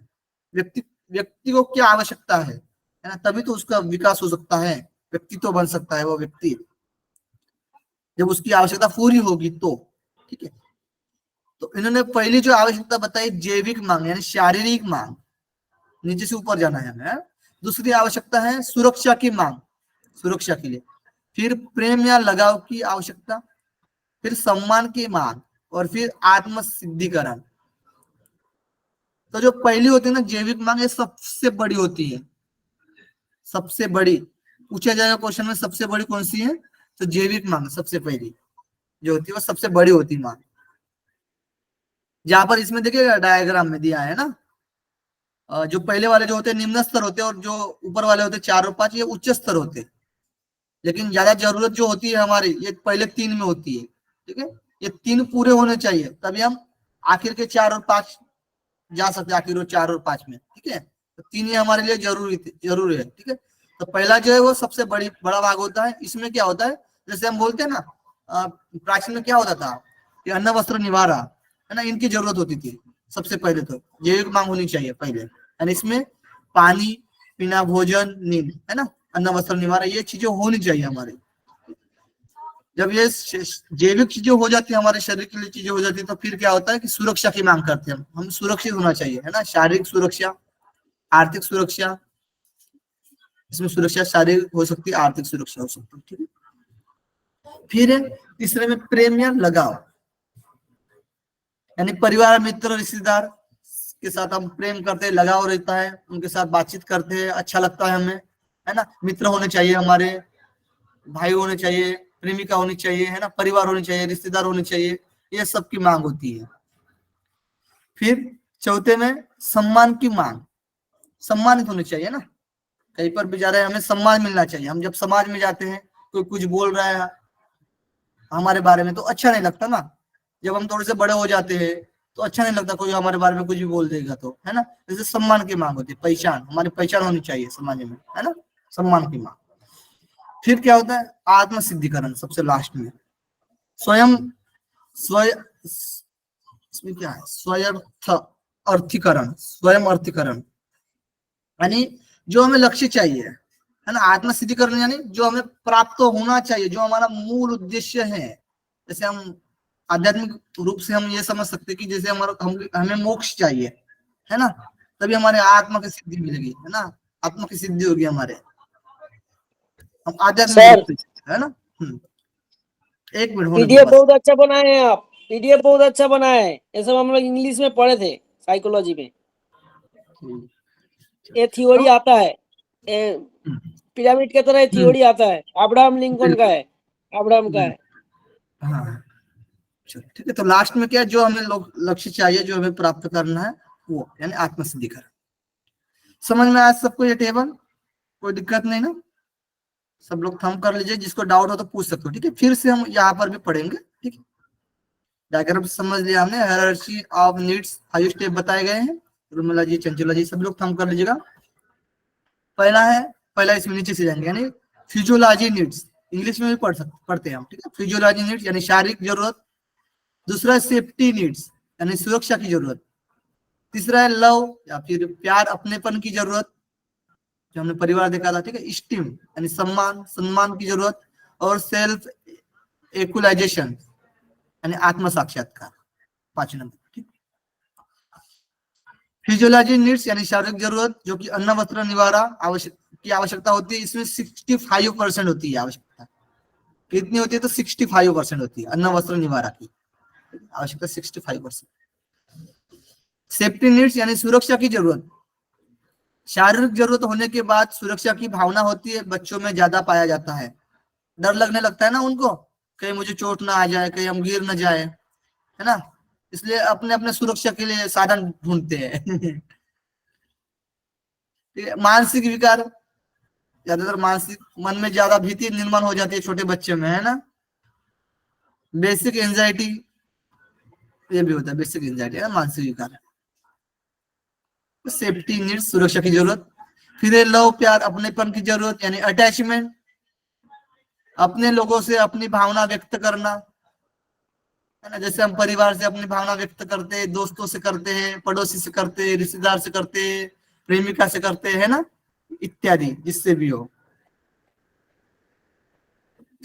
व्यक्ति को क्या आवश्यकता है ना, तभी तो उसका विकास हो सकता है, व्यक्तित्व बन सकता है वो व्यक्ति, जब उसकी आवश्यकता पूरी होगी तो, ठीक है। तो इन्होंने पहली जो आवश्यकता बताई, जैविक मांग यानी शारीरिक मांग, नीचे से ऊपर जाना है हमें। दूसरी आवश्यकता है सुरक्षा की मांग, सुरक्षा के लिए। फिर प्रेम या लगाव की आवश्यकता, फिर सम्मान की मांग, और फिर आत्म सिद्धिकरण। तो जो पहली होती है ना जैविक मांग, ये सबसे बड़ी होती है, सबसे बड़ी। पूछा जाएगा क्वेश्चन में सबसे बड़ी कौन सी है, तो जैविक मांग सबसे पहली जो होती है वो सबसे बड़ी होती है मांग। जहां पर इसमें देखिएगा डायग्राम में दिया है ना, जो पहले वाले जो होते हैं निम्न स्तर होते हैं, और जो ऊपर वाले होते हैं 4 और 5 ये उच्च स्तर होते हैं। लेकिन ज्यादा जरूरत जो होती है हमारी, ये पहले 3 में होती है, ठीक है। ये 3 पूरे होने चाहिए, तभी हम आखिर के 4 और 5 जा सकते हैं, आखिर वो 4 और 5 में, ठीक है। तो 3 ही हमारे लिए जरूरी है, ठीक है। तो पहला जो है वो सबसे बड़ा भाग होता है। इसमें क्या होता है, जैसे हम बोलते हैं ना, प्राचीन में क्या होता था कि अन्न वस्त्र निवारा, है ना, इनकी जरूरत होती थी सबसे पहले। तो जैविक मांग होनी चाहिए पहले, यानी इसमें पानी पीना, भोजन, नींद, है ना, अन्न वस्त्र निवारा, ये चीजें होनी चाहिए हमारी। जब ये जैविक चीजें हो जाती है, हमारे शरीर के लिए चीजें हो जाती है, तो फिर क्या होता है कि सुरक्षा की मांग करते हैं हम सुरक्षित होना चाहिए, है ना, शारीरिक सुरक्षा, आर्थिक सुरक्षा। इसमें सुरक्षा शारीरिक हो सकती है, आर्थिक सुरक्षा हो सकती है, ठीक है। फिर तीसरे में प्रेम या लगाव, यानी परिवार, मित्र, रिश्तेदार के साथ हम प्रेम करते हैं, लगाव रहता है, उनके साथ बातचीत करते हैं, अच्छा लगता है हमें, है ना। मित्र होने चाहिए हमारे, भाई होने चाहिए, प्रेमिका होनी चाहिए, है ना, परिवार होनी चाहिए, रिश्तेदार होने चाहिए, ये सब की मांग होती है। फिर चौथे में सम्मान की मांग, सम्मानित होने चाहिए ना, कहीं पर भी जा रहे हैं हमें सम्मान मिलना चाहिए। हम जब समाज में जाते हैं, कोई कुछ बोल रहा है हमारे बारे में तो अच्छा नहीं लगता ना। जब हम थोड़े से बड़े हो जाते हैं तो अच्छा नहीं लगता कोई हमारे बारे में कुछ भी बोल देगा तो, है ना। जैसे सम्मान की मांग होती है, पहचान, हमारी पहचान होनी चाहिए समाज में, है ना, सम्मान की मांग। फिर क्या होता है, आत्म सिद्धिकरण सबसे लास्ट में। इसमें क्या है, स्वयं अर्थीकरण, यानी जो हमें लक्ष्य चाहिए, है ना। आत्म सिद्धिकरण यानी जो हमें प्राप्त होना चाहिए, जो हमारा मूल उद्देश्य है। जैसे हम आध्यात्मिक रूप से हम ये समझ सकते हैं कि जैसे हमें मोक्ष चाहिए, है ना, तभी हमारे आत्मा की सिद्धि मिलेगी, है ना, आत्मा की सिद्धि होगी हमारे, हम आध्यात्मिक रूप से, है ना। एक मिनट होने पीडीएफ बहुत अच्छा बनाए हैं आप, पीडीएफ बहुत अच्छा बनाए हैं। ये सब हम लोग इंग्लिश में पढ़े थे साइकोलॉजी में। ये थ्योरी आता है, पिरामिड के तरह थ्योरी आता है, अब्राहम लिंकन का है, अब्राहम का है। हाँ, ठीक है। तो लास्ट में क्या, जो हमें लक्ष्य चाहिए, जो हमें प्राप्त करना है, वो यानी आत्म सिद्धिकरण। समझ में आया सबको ये टेबल? कोई दिक्कत नहीं ना? सब लोग थंब कर लीजिए, जिसको डाउट हो तो पूछ सकते हो, ठीक है। फिर से हम यहाँ पर भी पढ़ेंगे, ठीक है। डायग्राम समझ लिया हमने, हायरार्की ऑफ नीड्स 5 स्टेप बताए गए हैं। रुमला जी, चंचला जी, सब लोग थंब कर लीजिएगा। पहला इसमें नीचे से जाएंगे, यानी फिजियोलॉजी नीड्स, इंग्लिश में भी पढ़ते हैं हम, ठीक है। फिजियोलॉजी नीड्स यानी शारीरिक जरूरत, दूसरा सेफ्टी नीड्स यानी सुरक्षा की जरूरत, तीसरा है लव या फिर प्यार अपनेपन की जरूरत, जो हमने परिवार देखा था, ठीक है। स्टीम यानी सम्मान की जरूरत, और सेल्फ एक्चुअलाइजेशन यानी आत्म साक्षात्कार, 5 नंबर, ठीक। फिजियोलॉजी नीड्स यानी शारीरिक जरूरत, जो कि अन्न वस्त्र निवारा आवश्यकता होती है, इसमें 65% होती है आवश्यकता। कितनी होती है? तो 65% होती है अन्न वस्त्र निवारा की आवश्यकता, 65%। सेफ्टी नीड्स यानी सुरक्षा की जरूरत, शारीरिक जरूरत होने के बाद सुरक्षा की भावना होती है, बच्चों में ज्यादा पाया जाता है। डर लगने लगता है ना उनको, कहीं मुझे चोट ना आ जाए, कहीं हम गिर ना जाए, है ना, इसलिए अपने अपने सुरक्षा के लिए साधन ढूंढते हैं। ठीक है। मानसिक विकार, ज्यादातर मानसिक मन में ज्यादा भीति निर्माण हो जाती है छोटे बच्चे में, है ना। बेसिक एंजाइटी, ये भी होता है बेसिक एंजाइटी, है ना, मानसिक विकार। सेफ्टी नीड्स सुरक्षा की जरूरत, फिर है लव प्यार अपनेपन की जरूरत यानी अटैचमेंट, अपने लोगों से अपनी भावना व्यक्त करना, है ना। जैसे हम परिवार से अपनी भावना व्यक्त करते हैं, दोस्तों से करते हैं, पड़ोसी से करते हैं, रिश्तेदार से करते हैं, प्रेमिका से करते हैं, है ना, इत्यादि, जिससे भी हो।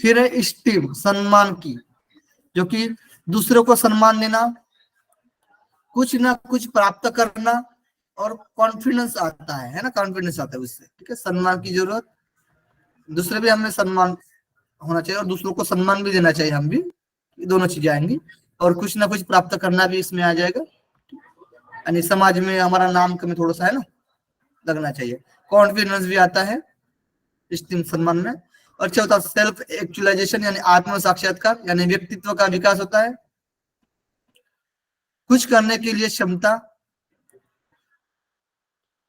फिर है स्टीम सम्मान की, जो कि दूसरों को सम्मान देना, कुछ ना कुछ प्राप्त करना, और कॉन्फिडेंस आता है ना, कॉन्फिडेंस आता है उससे, ठीक है। सम्मान की जरूरत, दूसरे भी हमें सम्मान होना चाहिए और दूसरों को सम्मान भी देना चाहिए, हम भी, दोनों चीजें आएंगी। और कुछ ना कुछ प्राप्त करना भी इसमें आ जाएगा, यानी समाज में हमारा नाम कभी थोड़ा सा, है ना, लगना चाहिए। कॉन्फिडेंस भी आता है स्टीम सम्मान में। और चौथा सेल्फ एक्चुअलाइजेशन यानी आत्म साक्षात्कार, यानी व्यक्तित्व का विकास होता है, कुछ करने के लिए क्षमता,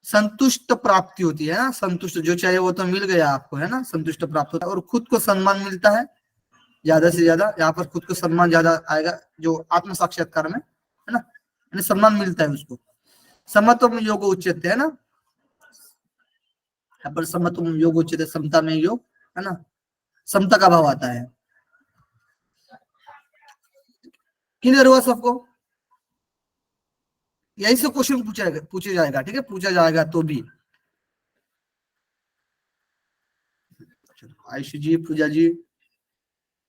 संतुष्ट प्राप्ति होती है ना, संतुष्ट, जो चाहिए वो तो मिल गया आपको, है ना, संतुष्ट प्राप्त होता है। और खुद को सम्मान मिलता है ज्यादा से ज्यादा, यहाँ पर खुद को सम्मान ज्यादा आएगा जो आत्म साक्षात्कार में, है ना, यानी सम्मान मिलता है उसको। समत्व में योग उच्चते, है ना, यहाँ पर समत्व में योग उच्चते, समता में योग, है ना, समता का भाव आता है। क्लियर हुआ सबको? यही से क्वेश्चन पूछे जाएगा, ठीक है, पूछा जाएगा तो भी। आयुषी जी, पूजा जी,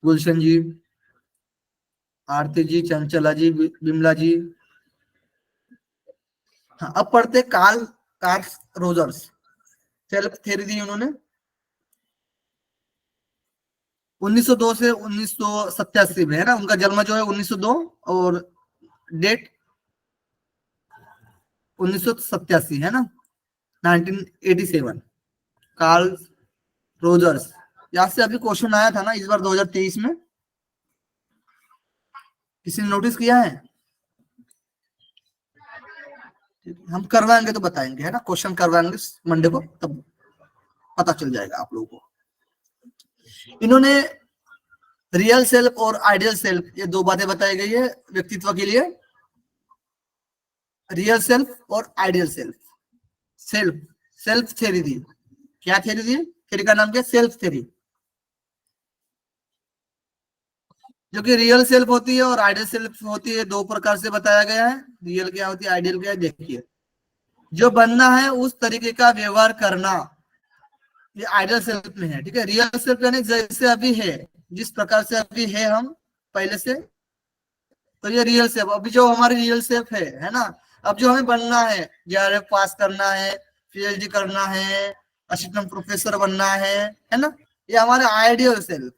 गुलशन जी, आरती जी, चंचला जी, बिमला जी। हाँ, अब पढ़ते कार्ल रोजर्स, सेल्फ थ्योरी दी उन्होंने 1902 से 1987 में, है ना। उनका जन्म जो है 1902 और डेट 1987, है ना, 1987। कार्ल रोजर्स, यहाँ से अभी क्वेश्चन आया था ना इस बार 2023 में, किसी ने नोटिस किया है? हम करवाएंगे तो बताएंगे, है ना, क्वेश्चन करवाएंगे मंडे को, तब पता चल जाएगा आप लोगों को। इन्होंने रियल सेल्फ और आइडियल सेल्फ, ये दो बातें बताई गई है व्यक्तित्व के लिए, रियल सेल्फ और आइडियल सेल्फ। सेल्फ थ्योरी दी, क्या थ्योरी दी? थ्योरी का नाम क्या? Self theory. जो कि रियल सेल्फ होती है और आइडियल सेल्फ होती है, दो प्रकार से बताया गया है। रियल क्या होती है, आइडियल क्या है, देखिए। जो बनना है उस तरीके का व्यवहार करना, ये आइडियल सेल्फ में है, ठीक है। रियल सेल्फ यानी जैसे अभी है, जिस प्रकार से अभी है हम पहले से, तो ये रियल सेल्फ। अभी जो हमारी रियल सेल्फ है ना, अब जो हमें बनना है, जेआरएफ पास करना है, पीएचडी करना है, असिस्टेंट प्रोफेसर बनना है ना, ये हमारे आइडियल सेल्फ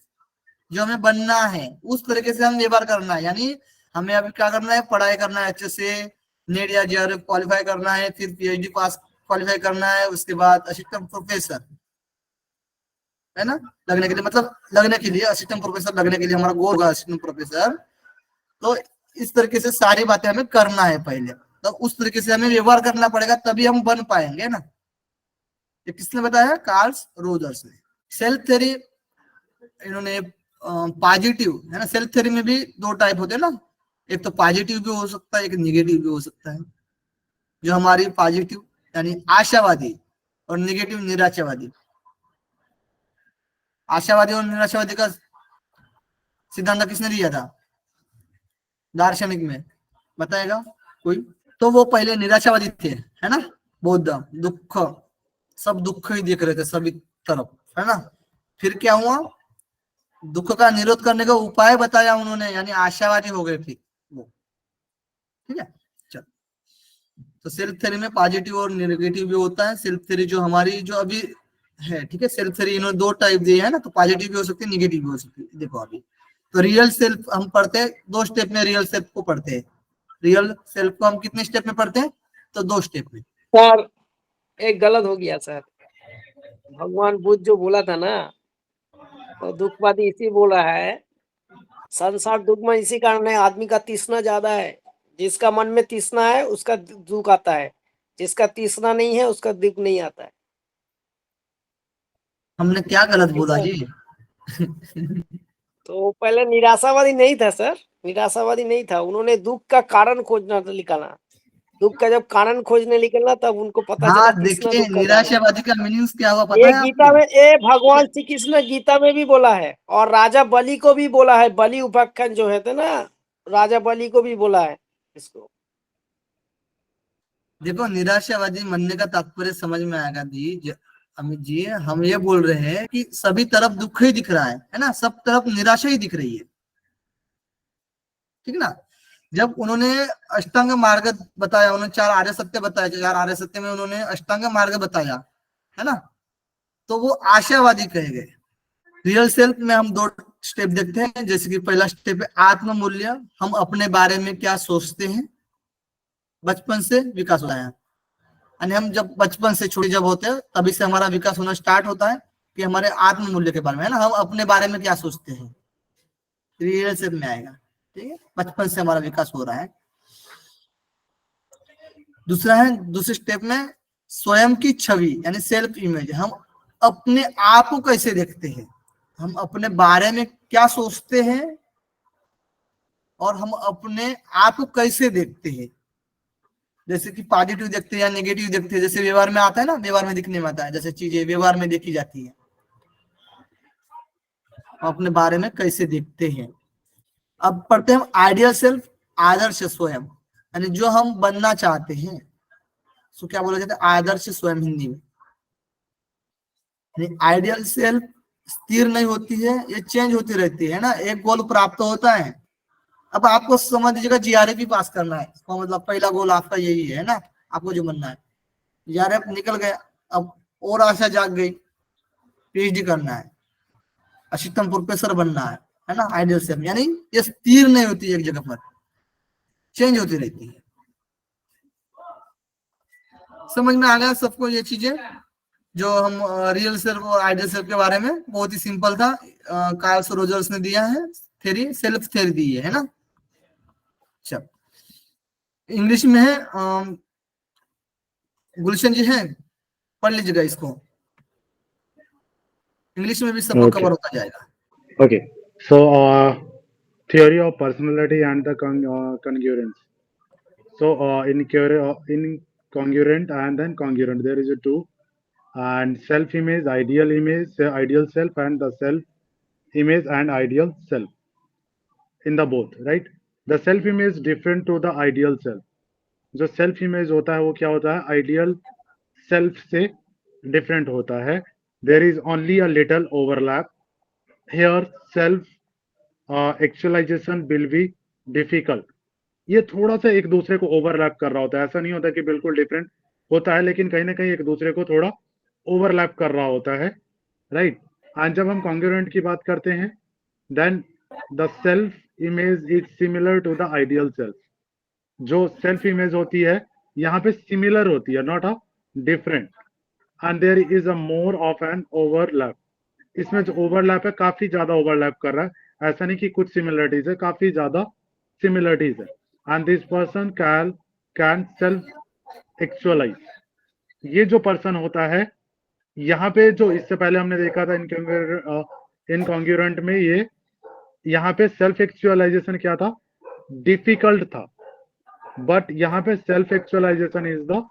जो हमें बनना है, उस तरीके से हम व्यवहार करना है। यानी हमें अभी क्या करना है, पढ़ाई करना है अच्छे से, नेट या जेआरएफ क्वालिफाई करना है, फिर पीएचडी पास क्वालिफाई करना है, उसके बाद असिस्टेंट प्रोफेसर, है ना, लगने के लिए, मतलब लगने के लिए असिस्टेंट प्रोफेसर लगने के लिए हमारा गोल होगा असिस्टेंट प्रोफेसर। तो इस तरीके से सारी बातें हमें करना है पहले, तो उस तरीके से हमें व्यवहार करना पड़ेगा, तभी हम बन पाएंगे ना। ये किसने बताया? कार्ल रोजर्स ने। सेल्फ थ्योरी इन्होंने पॉजिटिव, है ना, सेल्फ थ्योरी में भी दो टाइप होते हैं ना, एक तो पॉजिटिव भी हो सकता है, एक निगेटिव भी हो सकता है। जो हमारी पॉजिटिव यानी आशावादी और निगेटिव निराशावादी। आशावादी और निराशावादी का सिद्धांत किसने दिया था दार्शनिक में, बताएगा कोई? तो वो पहले निराशावादी थे, है ना, बौद्ध, दुख, सब दुख ही देख रहे थे सभी तरफ, है ना। फिर क्या हुआ, दुख का निरोध करने का उपाय बताया उन्होंने, यानी आशावादी हो गए फिर वो, ठीक है। चल, तो सेल्फ थ्योरी में पॉजिटिव और नेगेटिव भी होता है। सेल्फ थ्योरी जो हमारी जो अभी है, ठीक है, सेल्फ थ्योरी इन्होंने दो टाइप दिए है ना, तो पॉजिटिव भी हो सकती है, नेगेटिव भी हो सकती है। देखो अभी तो रियल सेल्फ हम पढ़ते हैं 2 स्टेप में, रियल सेल्फ को पढ़ते हैं। रियल सेल्फ को हम कितने स्टेप में पढ़ते हैं, तो 2 स्टेप में। सर एक गलत हो गया सर, भगवान बुद्ध जो बोला था ना, तो दुखवादी इसी बोला है, संसार दुखमय इसी कारण है, आदमी का तृष्णा ज्यादा है। जिसका मन में तृष्णा है उसका दुख आता है, जिसका तृष्णा नहीं है उसका दुख नहीं आता है। हमने क्या गलत बोला जी? तो पहले निराशावादी नहीं था सर, निराशावादी नहीं था, उन्होंने दुख का कारण खोजना निकाला, दुख का जब कारण खोजने निकलना तब उनको पता चला हाँ तृष्णा देखिए, दुख का कारण है। निराशावादी का मीनिंग्स क्या हुआ पता ये है गीता आपको? में, ये भगवान श्री कृष्ण ने गीता में भी बोला है, और राजा बलि को भी बोला है, बलि उपाख्यान जो है थे ना, राजा बलि को भी बोला है इसको। देखो, निराशावादी मनने का तात्पर्य समझ में आएगा जी अमित जी। हम ये बोल रहे हैं कि सभी तरफ दुख ही दिख रहा है ना, सब तरफ निराशा ही दिख रही है, ठीक ना। जब उन्होंने अष्टांग मार्ग बताया, उन्होंने 4 आर्य सत्य बताया, 4 आर्य सत्य में उन्होंने अष्टांग मार्ग बताया, है ना, तो वो आशावादी कहे गए। रियल सेल्फ में हम 2 स्टेप देखते हैं, जैसे कि पहला स्टेप है आत्म मूल्य, हम अपने बारे में क्या सोचते हैं, बचपन से विकास होता है, यानी हम जब बचपन से छोटे जब होते हैं तभी से हमारा विकास होना स्टार्ट होता है कि हमारे आत्म मूल्य के बारे में, है ना, हम अपने बारे में क्या सोचते हैं, रियल सेल्फ में आएगा, ठीक है, बचपन से हमारा विकास हो रहा है। दूसरा है, दूसरे स्टेप में स्वयं की छवि यानी सेल्फ इमेज, हम अपने आप को कैसे देखते हैं, हम अपने बारे में क्या सोचते हैं और हम अपने आप को कैसे देखते हैं, जैसे कि पॉजिटिव देखते हैं या नेगेटिव देखते हैं, जैसे व्यवहार में आता है ना, व्यवहार में दिखने में आता है, जैसे चीजें व्यवहार में देखी जाती है, अपने बारे में कैसे देखते हैं। अब पढ़ते हैं आइडियल सेल्फ, आदर्श स्वयं, यानी जो हम बनना चाहते हैं, सो क्या बोला जाता है, आदर्श स्वयं हिंदी में। आइडियल सेल्फ स्थिर नहीं होती है, ये चेंज होती रहती है ना, एक गोल प्राप्त होता है। अब आपको समझ लीजिएगा जीआरएफ पास करना है, इसका मतलब पहला गोल आपका यही है ना, आपको जो बनना है, जीआरएफ निकल गया, अब और आशा जाग गई, पीएचडी करना है, असिस्टेंट प्रोफेसर बनना है ना, आइडियल सेल्फ, यानी ये स्थिर नहीं होती है एक जगह पर, चेंज होती रहती है। समझ में आ गया सबको ये चीजें, जो हम रियल सेल्फ और आइडियल सेल्फ के बारे में, बहुत ही सिंपल था, कार्ल रोजर्स ने दिया है थ्योरी, सेल्फ थ्योरी दी है ना। अच्छा, इंग्लिश में है, गुलशन जी है, पढ़ लीजिएगा इसको, इंग्लिश में भी सबको Okay. कवर होता जाएगा। Okay. So, theory of personality and the congruence. So, in congruent and then congruent, there is a 2, and self-image, ideal self, and the self-image and ideal self. In the both, right? The self-image different to the ideal self. जो self image होता है वो क्या होता है, ideal self से different होता है। There is only a little overlap here, self actualization will be difficult. ये थोड़ा सा एक दूसरे को ओवरलैप कर रहा होता है, ऐसा नहीं होता कि बिल्कुल डिफरेंट होता है, लेकिन कहीं ना कहीं एक दूसरे को थोड़ा ओवरलैप कर रहा होता है, राइट। एंड जब हम कॉन्ग्रुएंट की बात करते हैं, then the self image is similar to the ideal self. जो सेल्फ इमेज होती है यहाँ पे सिमिलर होती है, not a different, and there is a more of an overlap. इसमें जो ओवरलैप है काफी ज्यादा ओवरलैप कर रहा है, ऐसा नहीं कि कुछ सिमिलरिटीज है, काफी ज्यादा सिमिलरिटीज है। And this person can self actualise. ये जो पर्सन होता है यहाँ पे, जो इससे पहले हमने देखा था इनकॉन्ग्रुएंट में, ये यहाँ पे सेल्फ एक्चुअलाइजेशन क्या था, डिफिकल्ट था, बट यहाँ पे self actualization is the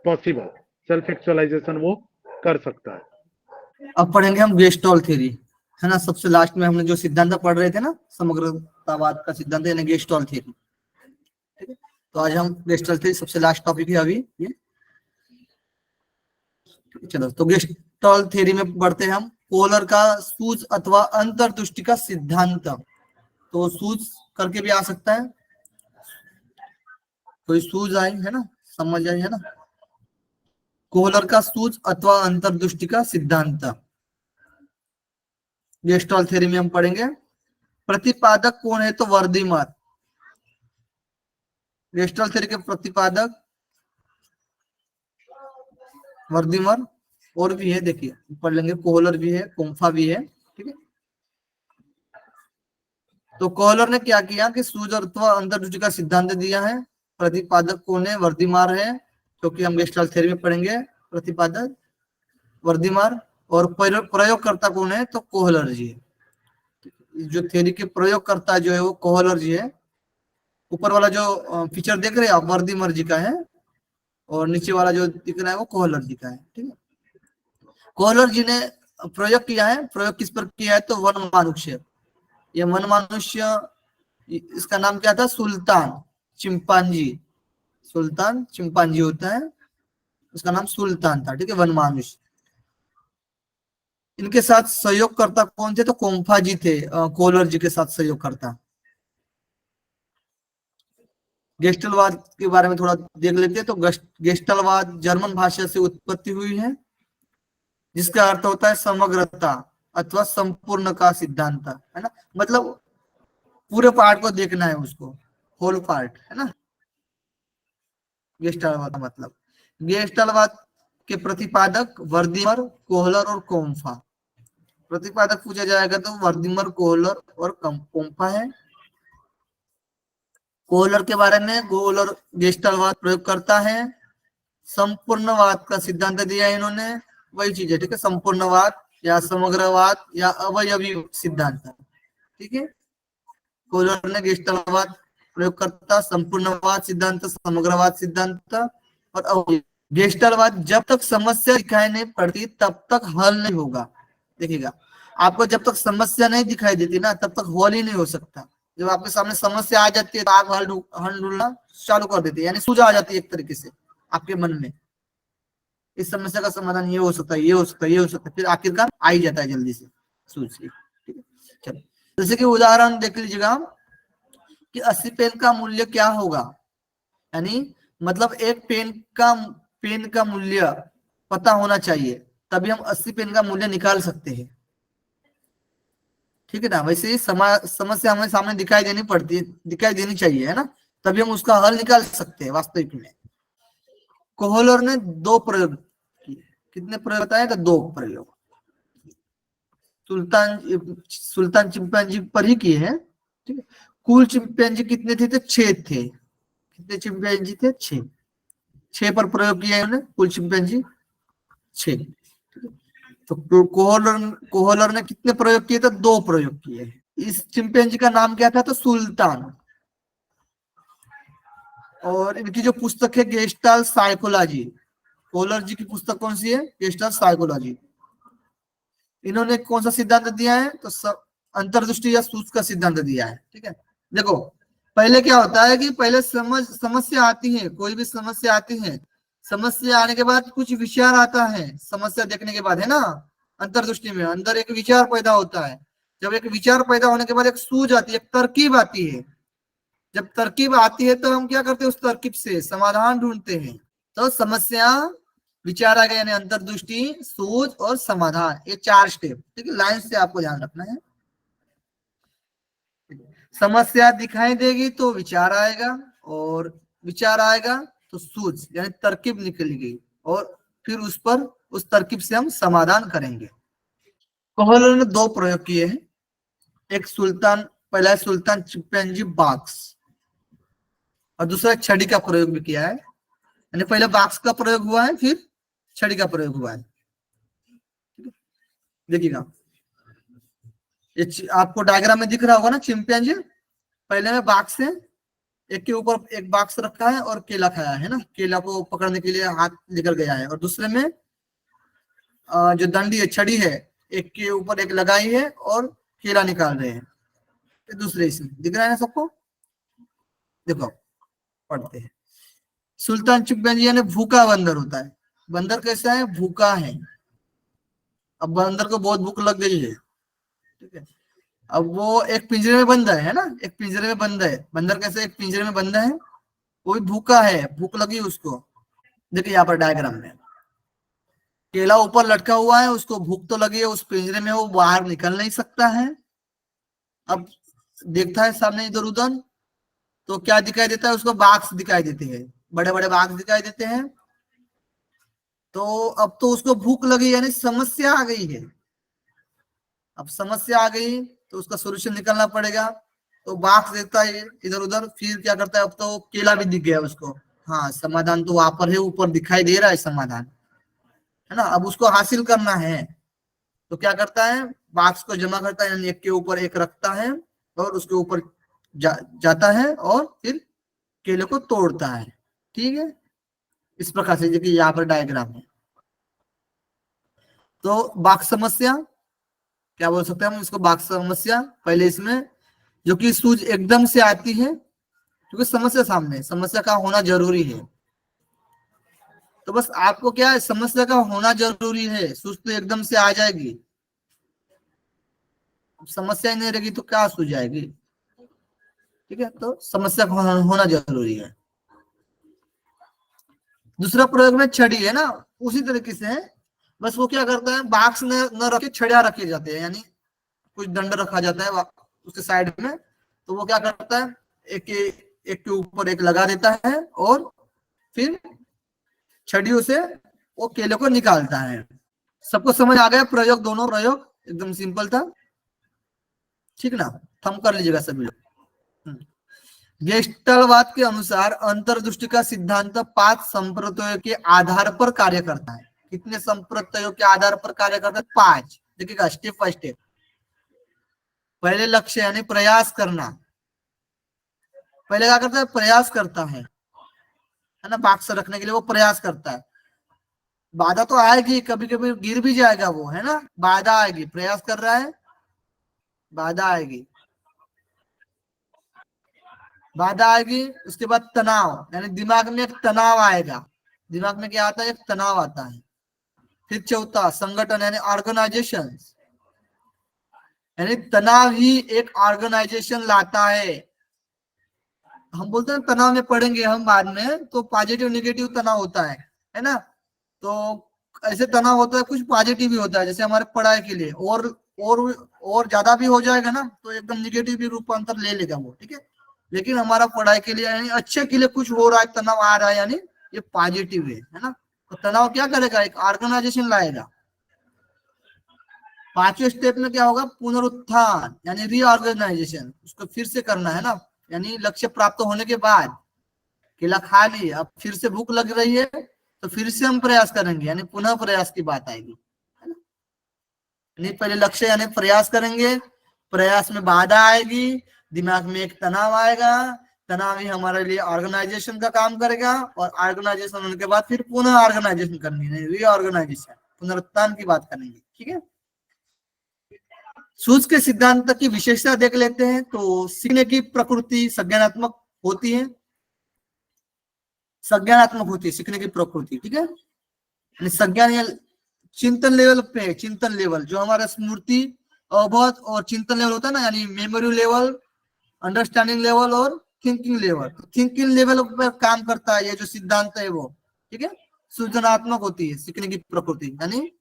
possible, self actualization वो कर सकता है। अब पढ़ेंगे हम गेस्टॉल थ्योरी, है ना। सबसे लास्ट में हमने जो सिद्धांत पढ़ रहे थे ना, समग्रतावाद का सिद्धांत यानी गेस्टॉल थ्योरी, ठीक है। तो आज हम गेस्टॉल थ्योरी सबसे लास्ट टॉपिक है अभी ये। चलो तो गेस्टॉल थ्योरी में पढ़ते हैं हम कोहलर का सूझ अथवा अंतर्दृष्टि का सिद्धांत। तो सूझ करके भी आ सकता है, कोई सूझ आई है ना, समझ आई है ना। कोहलर का सूझ अथवा अंतर्दृष्टि का सिद्धांत गेस्टॉल थ्योरी में हम पढ़ेंगे। प्रतिपादक कौन है? तो वर्दीमर। गेस्टॉल थ्योरी के प्रतिपादक वर्दीमर, और भी है, देखिए पढ़ लेंगे, कोहलर भी है, कोम्फा भी है, ठीक है। तो कोहलर ने क्या किया कि सूझ अथवा अंतर्दृष्टि का सिद्धांत दिया है। प्रतिपादक कौन है? वर्दीमर है, क्योंकि हम गेस्टॉल थ्योरी में पढ़ेंगे प्रतिपादक वर्दीमर। और प्रयोगकर्ता कौन है? तो कोहलर जी है। जो थ्योरी के प्रयोगकर्ता जो है वो कोहलर जी है। ऊपर वाला जो फीचर देख रहे हैं आप वर्दीमर जी का है, और नीचे वाला जो दिख रहा है वो कोहलर जी का है, ठीक है। कोहलर जी ने प्रयोग किया है। प्रयोग किस पर किया है? तो वन मनुष्य। ये वन मनुष्य, इसका नाम क्या था? सुल्तान चिंपांजी। सुल्तान चिंपांजी होता है, उसका नाम सुल्तान था, ठीक है, वन मनुष्य। इनके साथ सहयोगकर्ता कौन थे? तो कोम्फा जी थे, कोहलर जी के साथ सहयोगकर्ता। गेस्टलवाद के बारे में थोड़ा देख लेते हैं। तो गेस्टलवाद जर्मन भाषा से उत्पत्ति हुई है, जिसका अर्थ होता है समग्रता अथवा संपूर्ण का सिद्धांत, है ना। मतलब पूरे पार्ट को देखना है उसको, होल पार्ट, है ना। गेस्टलवाद का मतलब, गेस्टलवाद के प्रतिपादक वर्दीमर, कोहलर और कोम्फा। प्रतिपादक पूछा जाएगा तो वर्दीमर, कोहलर और कोम्फा है। कोहलर के बारे में, कोहलर गेस्टलवाद प्रयोग करता है। संपूर्णवाद का सिद्धांत दिया है इन्होंने, वही चीज है, ठीक है, संपूर्णवाद या समग्रवाद या अवयवी सिद्धांत, ठीक है। कोहलर ने गेस्टलवाद प्रयोग करता, संपूर्णवाद सिद्धांत, समग्रवाद सिद्धांत और अवयवी। गेस्टलवाद जब तक समस्या दिखाई नहीं पड़ती तब तक हल नहीं होगा। देखिएगा, आपको जब तक समस्या नहीं दिखाई देती ना तब तक हल ही नहीं हो सकता। जब आपके सामने समस्या आ जाती है तो आप हल ढूंढना चालू कर देते हैं, यानी सूझ आ जाती है एक तरीके से आपके मन में, इस समस्या का समाधान ये हो सकता है, ये हो सकता है, ये हो सकता है, फिर आखिरकार आ ही जाता है जल्दी से सूझ के, ठीक है। चलो, जैसे कि उदाहरण देख लीजिएगा कि 80 पेन का मूल्य क्या होगा, यानी मतलब एक पेन का मूल्य पता होना चाहिए, तभी हम 80 पेन का मूल्य निकाल सकते हैं, ठीक है ना। वैसे ही समस्या हमें सामने दिखाई देनी चाहिए, है ना, तभी हम उसका हल निकाल सकते हैं वास्तविक में। कोहलर ने 2 प्रयोग किए। कितने प्रयोग बताए? तो 2 प्रयोग सुल्तान चिंपैंजी पर ही किए हैं, ठीक है। कुल चिंपैंजी कितने थे? तो 6 थे। कितने चिंपैंजी थे? 6 पर प्रयोग किया है उन्होंने, कुल चिंपैंजी 6। तो कोहलर ने कितने प्रयोग किए? तो 2 प्रयोग किए। इस चिंपैंजी का नाम क्या था? तो सुल्तान। और इनकी जो पुस्तक है गेस्टाल्ट साइकोलॉजी, कोहलर जी की पुस्तक कौन सी है? Gestalt psychology. इन्होंने कौन सा सिद्धांत दिया है? तो अंतर्दृष्टि या सूझ का सिद्धांत दिया है, ठीक है। देखो, पहले क्या होता है कि पहले समस्या आती है, कोई भी समस्या आती है, समस्या आने के बाद कुछ विचार आता है, समस्या देखने के बाद, है ना। अंतर्दृष्टि में अंदर एक विचार पैदा होता है। जब एक विचार पैदा होने के बाद एक सूझ आती है, एक तरकीब आती है। जब तरकीब आती है तो हम क्या करते हैं? उस तरकीब से समाधान ढूंढते हैं। तो समस्या, विचार आ गया, यानी अंतर्दृष्टि, सूझ और समाधान, ये 4 स्टेप, ठीक है। लाइन से आपको ध्यान रखना है। समस्या दिखाई देगी तो विचार आएगा, और विचार आएगा तो सूझ यानी तरकीब निकलेगी, और फिर उस तरकीब से हम समाधान करेंगे। कोहलर ने 2 प्रयोग किए हैं। एक पहला है सुल्तान चिंपैंजी बॉक्स, और दूसरा छड़ी का प्रयोग भी किया है, यानी पहले बॉक्स का प्रयोग हुआ है, फिर छड़ी का प्रयोग हुआ है। देखिएगा, ये आपको डायग्राम में दिख रहा होगा ना, चिंपैंजी पहले में बॉक्स है, एक के ऊपर एक बॉक्स रखा है और केला खाया है ना, केला को पकड़ने के लिए हाथ निकल गया है, और दूसरे में जो दंडी है, छड़ी है, एक के ऊपर एक लगाई है और केला निकाल रहे हैं। दूसरे इसमें दिख रहा है ना सबको? देखो पढ़ते हैं। सुल्तान चुकबंदी यानी भूखा बंदर होता है। बंदर कैसा है? भूखा है। अब बंदर को बहुत भूख लग गई है, ठीक है। अब वो एक पिंजरे में बंद है ना, एक पिंजरे में बंद है। बंदर कैसे? एक पिंजरे में बंद है, वो भी भूखा है, भूख लगी उसको। देखिए यहाँ पर डायग्राम में केला ऊपर लटका हुआ है, उसको भूख तो लगी है, उस पिंजरे में वो बाहर निकल नहीं सकता है। अब देखता है सामने इधर उधर, तो क्या दिखाई देता है उसको? बाघ दिखाई देते हैं, बड़े बड़े बाघ दिखाई देते हैं। तो अब तो उसको भूख लगी, यानी समस्या आ गई है। अब समस्या आ गई तो उसका सोल्यूशन निकलना पड़ेगा। तो बाघ देखता है इधर उधर, फिर क्या करता है? अब तो केला भी दिख गया उसको। हाँ, समाधान तो वहां पर है, ऊपर दिखाई दे रहा है समाधान, है ना। अब उसको हासिल करना है तो क्या करता है? बाक्स को जमा करता है, यानी एक के ऊपर एक रखता है और उसके ऊपर जाता है और फिर केले को तोड़ता है, ठीक है। इस प्रकार से, देखिए यहाँ पर डायग्राम है। तो बाक्स समस्या क्या बोल सकते हैं हम इसको? बाक्स समस्या। पहले इसमें जो कि सूझ एकदम से आती है, क्योंकि समस्या सामने, समस्या का होना जरूरी है। तो बस आपको क्या है? समस्या का होना जरूरी है, सूझ तो एकदम से आ जाएगी। समस्या ही नहीं रहेगी तो क्या सूझ जाएगी, ठीक है। तो समस्या का होना जरूरी है। दूसरा प्रयोग में छड़ी है ना, उसी तरीके से है, बस वो क्या करता है? बाक्स न रखे, छड़िया रखे जाते हैं, यानी कुछ दंड रखा जाता है उसके साइड में। तो वो क्या करता है? एक के ऊपर एक लगा देता है और फिर छड़ियों से वो केले को निकालता है। सबको समझ आ गया प्रयोग? दोनों प्रयोग एकदम सिंपल था, ठीक ना। थम कर लीजिएगा सभी लोग। गेस्टलवाद के अनुसार अंतर्दृष्टि का सिद्धांत 5 संप्रत्ययों के आधार पर कार्य करता है। कितने संप्रत्ययों के आधार पर कार्य करता है? 5। देखिएगा स्टेप बाय स्टेप। पहले लक्ष्य यानी प्रयास करना। पहले क्या करता है? प्रयास करता है ना, बाक्स रखने के लिए वो प्रयास करता है। बाधा तो आएगी, कभी कभी गिर भी जाएगा वो, है ना। बाधा आएगी, प्रयास कर रहा है, बाधा आएगी, बाधा आएगी। उसके बाद तनाव, यानी दिमाग में एक तनाव आएगा। दिमाग में क्या आता है? एक तनाव आता है। फिर चौथा संगठन यानी ऑर्गेनाइजेशन, यानी तनाव ही एक ऑर्गेनाइजेशन लाता है। हम बोलते हैं तनाव में पढ़ेंगे हम बाद में, तो पॉजिटिव नेगेटिव तनाव होता है ना। तो ऐसे तनाव होता है, कुछ पॉजिटिव भी होता है, जैसे हमारे पढ़ाई के लिए, और ज्यादा भी हो जाएगा ना तो एकदम नेगेटिव भी रूपांतर ले लेगा वो, ठीक है। लेकिन हमारा पढ़ाई के लिए यानी अच्छे के लिए कुछ हो रहा है, तनाव आ रहा है, यानी ये पॉजिटिव है ना। तो तनाव क्या करेगा? एक ऑर्गेनाइजेशन लाएगा। 5वें स्टेप में क्या होगा? पुनरुत्थान यानी रीऑर्गेनाइजेशन, उसको फिर से करना है ना। यानी लक्ष्य प्राप्त होने के बाद केला खा लिया, अब फिर से भूख लग रही है तो फिर से हम प्रयास करेंगे, यानी पुनः प्रयास की बात आएगी, है ना। नहीं, पहले लक्ष्य यानी प्रयास करेंगे, प्रयास में बाधा आएगी, दिमाग में एक तनाव आएगा, तनाव ही हमारे लिए ऑर्गेनाइजेशन का काम करेगा, और ऑर्गेनाइजेशन होने के बाद फिर पुनः ऑर्गेनाइजेशन करनी है, रीऑर्गेनाइजेशन, पुनरुत्थान की बात करेंगे, ठीक है। सूझ के सिद्धांत की विशेषता देख लेते हैं। तो सीखने की प्रकृति संज्ञानात्मक होती है, संज्ञानात्मक होती है सीखने की प्रकृति, ठीक है। संज्ञान चिंतन लेवल पे, चिंतन लेवल जो हमारा स्मृति, अवबोध और चिंतन लेवल होता है ना, यानी मेमोरी लेवल, अंडरस्टैंडिंग लेवल और थिंकिंग लेवल। थिंकिंग लेवल पर काम करता है ये जो सिद्धांत है वो, ठीक है। सृजनात्मक होती है सीखने की प्रकृति, यानी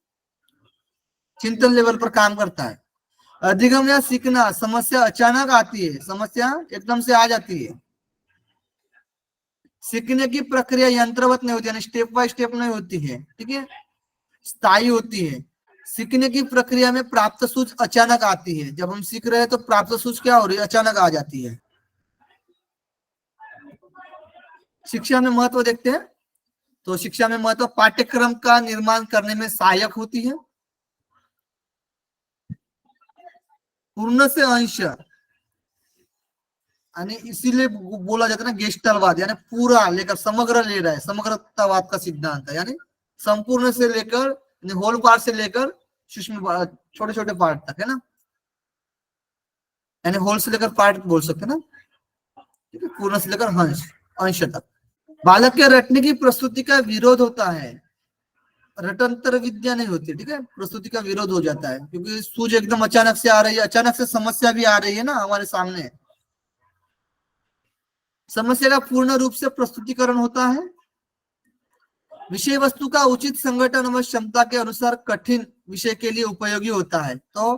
चिंतन लेवल पर काम करता है। अधिगम या सीखना, समस्या अचानक आती है, समस्या एकदम से आ जाती है। सीखने की प्रक्रिया यंत्रवत नहीं होती, यानी स्टेप बाय स्टेप नहीं होती है, ठीक है, स्थायी होती है। सीखने की प्रक्रिया में प्राप्त सूझ अचानक आती है। जब हम सीख रहे हैं तो प्राप्त सूझ क्या हो रही है? अचानक आ जाती है। शिक्षा में महत्व देखते हैं। तो शिक्षा में महत्व पाठ्यक्रम का निर्माण करने में सहायक होती है। पूर्ण से अंश, यानी इसीलिए बोला जाता है ना गेस्टलवाद, यानी पूरा लेकर समग्र ले रहा है, समग्रतावाद का सिद्धांत है, यानी संपूर्ण से लेकर होल पार्ट से लेकर सूक्ष्म छोटे छोटे पार्ट तक, है ना, यानी होल से लेकर पार्ट बोल सकते हैं ना, ठीक है, पूर्ण से लेकर अंश तक। बालक के रटने की प्रस्तुति का विरोध होता है, रटंतर विद्या नहीं होती, ठीक है, प्रस्तुति का विरोध हो जाता है, क्योंकि सूझ एकदम अचानक से आ रही है, अचानक से समस्या भी आ रही है ना हमारे सामने। समस्या का पूर्ण रूप से प्रस्तुतिकरण होता है। विषय वस्तु का उचित संगठन व क्षमता के अनुसार कठिन विषय के लिए उपयोगी होता है। तो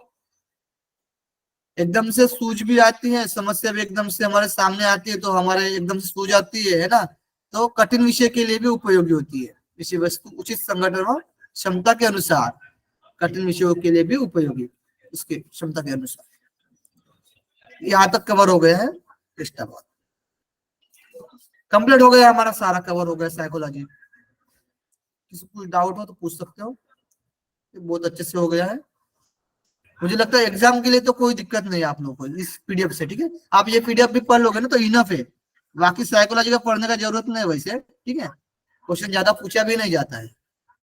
एकदम से सूझ भी आती है, समस्या भी एकदम से हमारे सामने आती है, तो हमारे एकदम से सूझ आती है ना, तो कठिन विषय के लिए भी उपयोगी होती है। विषय वस्तु उचित संगठन व क्षमता के अनुसार कठिन विषयों के लिए भी उपयोगी, उसके क्षमता के अनुसार। यहाँ तक कवर हो गया है, कंप्लीट हो गया हमारा, सारा कवर हो गया साइकोलॉजी। किसी कुछ डाउट हो तो पूछ सकते हो, बहुत अच्छे से हो गया है। मुझे लगता है एग्जाम के लिए तो कोई दिक्कत नहीं है आप लोगों को इस पीडीएफ से, ठीक है। आप ये पीडीएफ भी पढ़ लोगे ना तो इनफ है, बाकी साइकोलॉजी का पढ़ने का जरूरत नहीं है वैसे, ठीक है। क्वेश्चन ज्यादा पूछा भी नहीं जाता है।